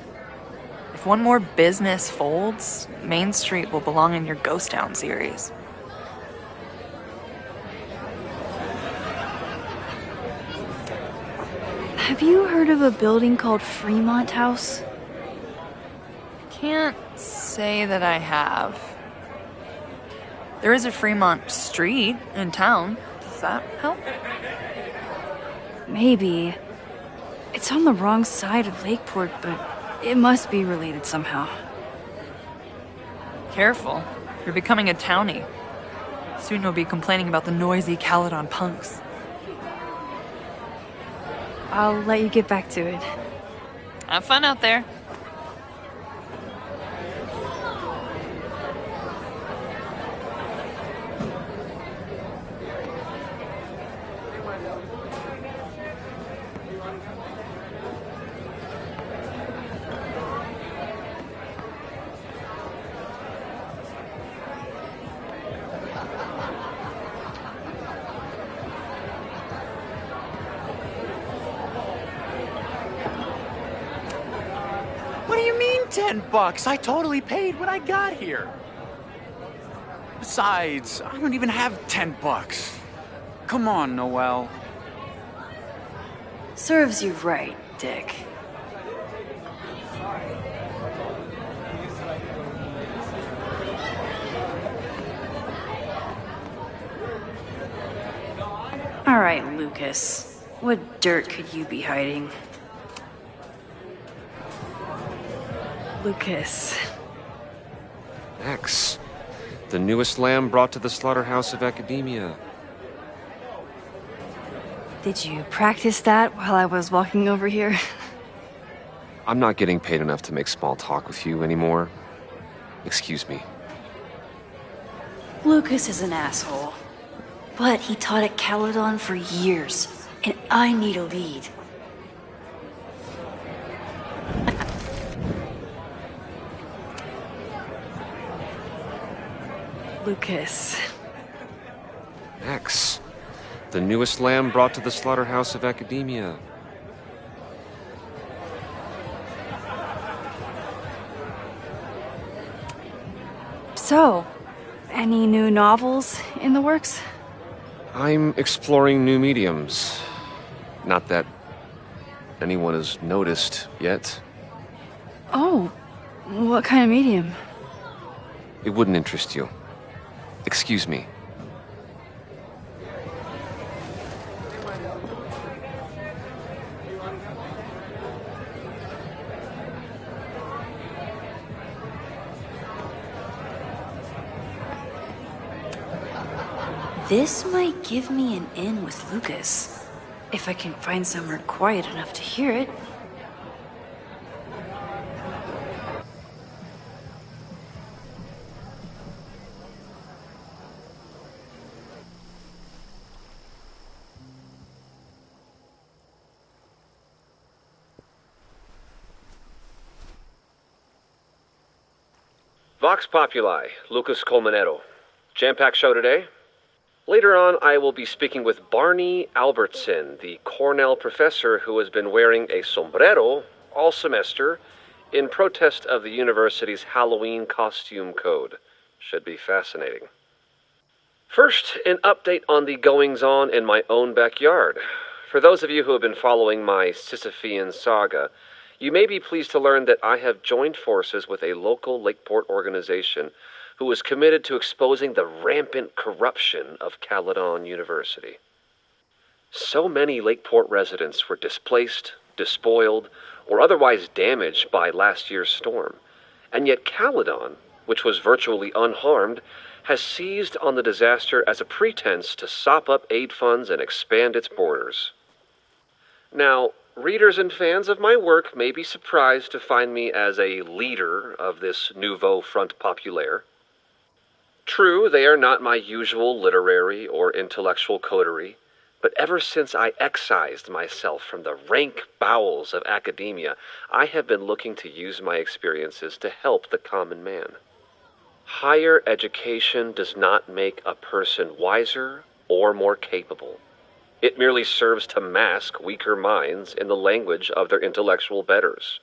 If one more business folds, Main Street will belong in your Ghost Town series. Have you heard of a building called Fremont House? Can't say that I have. There is a Fremont Street in town. Does that help? Maybe. It's on the wrong side of Lakeport, but it must be related somehow. Careful. You're becoming a townie. Soon you'll be complaining about the noisy Caledon punks. I'll let you get back to it. Have fun out there. $10. I totally paid when I got here. Besides, I don't even have $10. Come on, Noelle. Serves you right, Dick. All right, Lucas. What dirt could you be hiding? Lucas. X. The newest lamb brought to the slaughterhouse of academia. Did you practice that while I was walking over here? I'm not getting paid enough to make small talk with you anymore. Excuse me. Lucas is an asshole. But he taught at Caledon for years, and I need a lead. Lucas. X. The newest lamb brought to the slaughterhouse of academia. So, any new novels in the works? I'm exploring new mediums. Not that anyone has noticed yet. Oh, what kind of medium? It wouldn't interest you. Excuse me. This might give me an in with Lucas, if I can find somewhere quiet enough to hear it. Vox Populi, Lucas Colmenero. Jam-packed show today? Later on, I will be speaking with Barney Albertson, the Cornell professor who has been wearing a sombrero all semester in protest of the university's Halloween costume code. Should be fascinating. First, an update on the goings-on in my own backyard. For those of you who have been following my Sisyphean saga, you may be pleased to learn that I have joined forces with a local Lakeport organization who is committed to exposing the rampant corruption of Caledon University. So many Lakeport residents were displaced, despoiled, or otherwise damaged by last year's storm, And yet Caledon, which was virtually unharmed, has seized on the disaster as a pretense to sop up aid funds and expand its borders. Now, readers and fans of my work may be surprised to find me as a leader of this nouveau front populaire. True, they are not my usual literary or intellectual coterie, but ever since I excised myself from the rank bowels of academia, I have been looking to use my experiences to help the common man. Higher education does not make a person wiser or more capable. It merely serves to mask weaker minds in the language of their intellectual betters.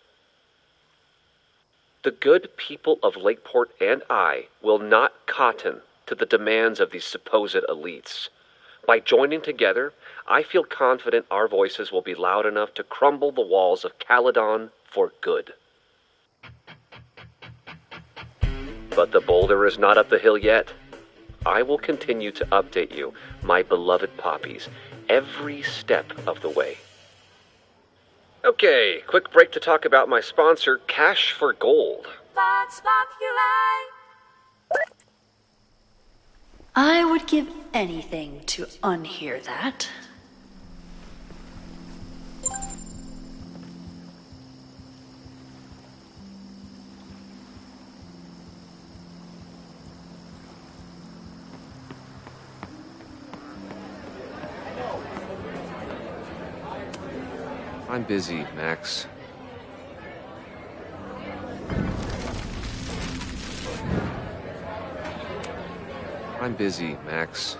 The good people of Lakeport and I will not cotton to the demands of these supposed elites. By joining together, I feel confident our voices will be loud enough to crumble the walls of Caledon for good. But the boulder is not up the hill yet. I will continue to update you, my beloved poppies, every step of the way. Okay, quick break to talk about my sponsor, Cash for Gold. I would give anything to unhear that. I'm busy, Max. I'm busy, Max.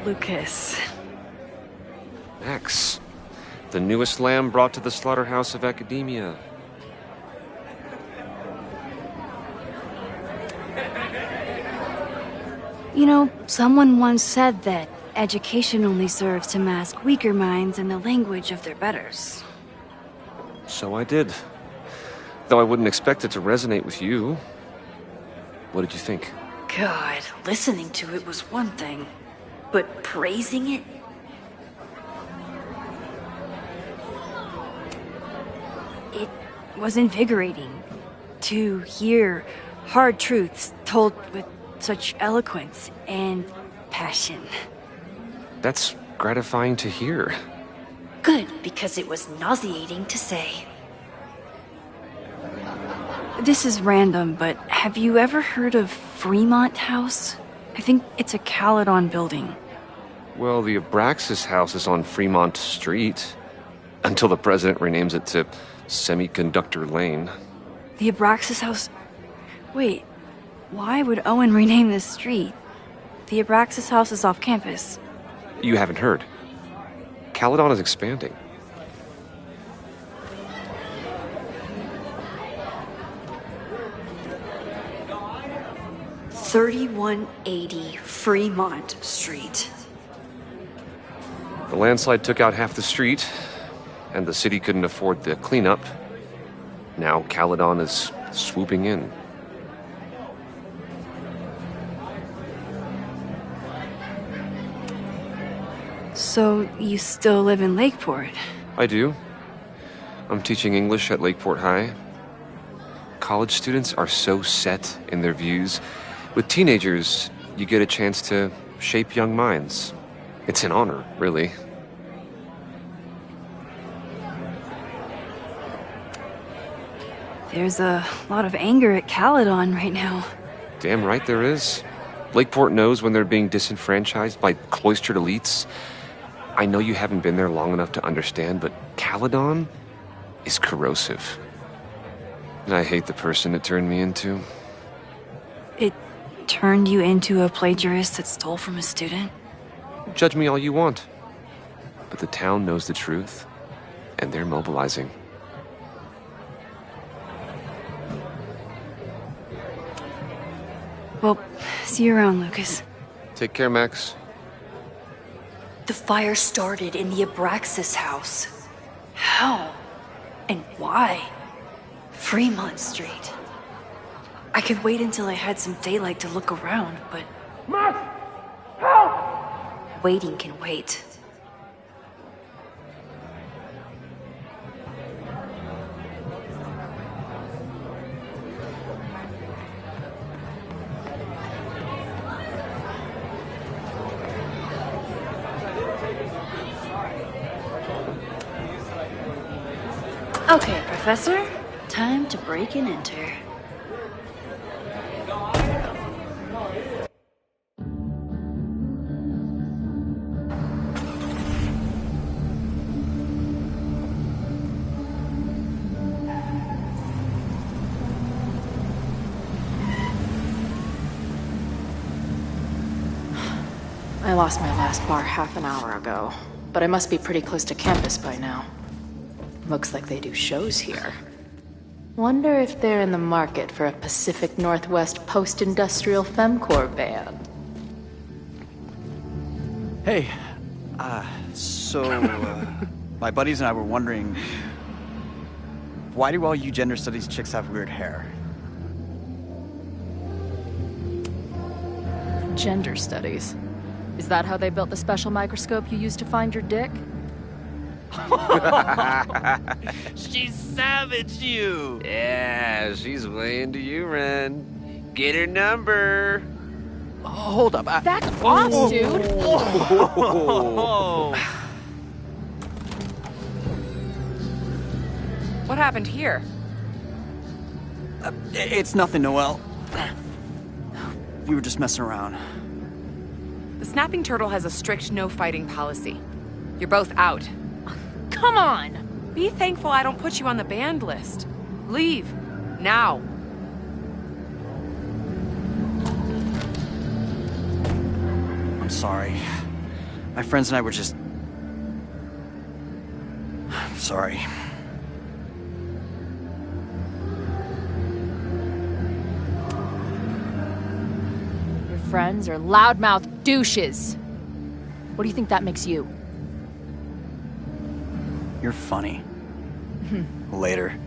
Lucas. Max. The newest lamb brought to the slaughterhouse of academia. You know, someone once said that education only serves to mask weaker minds in the language of their betters. So I did. Though I wouldn't expect it to resonate with you. What did you think? God, listening to it was one thing, but praising it? It was invigorating to hear hard truths told with such eloquence and passion. That's gratifying to hear. Good, because it was nauseating to say. This is random, but have you ever heard of Fremont House? I think it's a Caledon building. Well, the Abraxas house is on Fremont Street. Until the president renames it to Semiconductor Lane. The Abraxas House? Wait, why would Owen rename this street? The Abraxas House is off campus. You haven't heard. Caledon is expanding. $3180 Fremont Street. The landslide took out half the street, and the city couldn't afford the cleanup. Now Caledon is swooping in. So, you still live in Lakeport? I do. I'm teaching English at Lakeport High. College students are so set in their views. With teenagers, you get a chance to shape young minds. It's an honor, really. There's a lot of anger at Caledon right now. Damn right there is. Lakeport knows when they're being disenfranchised by cloistered elites. I know you haven't been there long enough to understand, but Caledon is corrosive. And I hate the person it turned me into. It turned you into a plagiarist that stole from a student? Judge me all you want. But the town knows the truth, and they're mobilizing. Well, see you around, Lucas. Take care, Max. The fire started in the Abraxas house. How? And why? Fremont Street. I could wait until I had some daylight to look around, but... Max! Help! Waiting can wait. Okay, Professor. Time to break and enter. I lost my last bar half an hour ago, but I must be pretty close to campus by now. Looks like they do shows here. Wonder if they're in the market for a Pacific Northwest post-industrial femcore band. Hey, my buddies and I were wondering, why do all you gender studies chicks have weird hair? Gender studies. Is that how they built the special microscope you used to find your dick? She savaged you! Yeah, she's way into you, Ren. Get her number! Hold up. Back off, dude! What happened here? It's nothing, Noelle. We were just messing around. The snapping turtle has a strict no-fighting policy. You're both out. Come on! Be thankful I don't put you on the banned list. Leave. Now. I'm sorry. My friends and I were just... I'm sorry. Your friends are loudmouth douches. What do you think that makes you? You're funny. Later.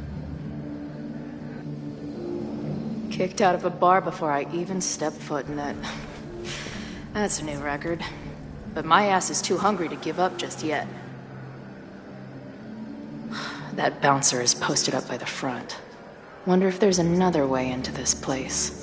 Kicked out of a bar before I even stepped foot in it. That's a new record. But my ass is too hungry to give up just yet. That bouncer is posted up by the front. Wonder if there's another way into this place.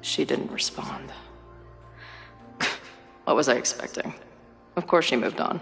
She didn't respond. What was I expecting? Of course she moved on.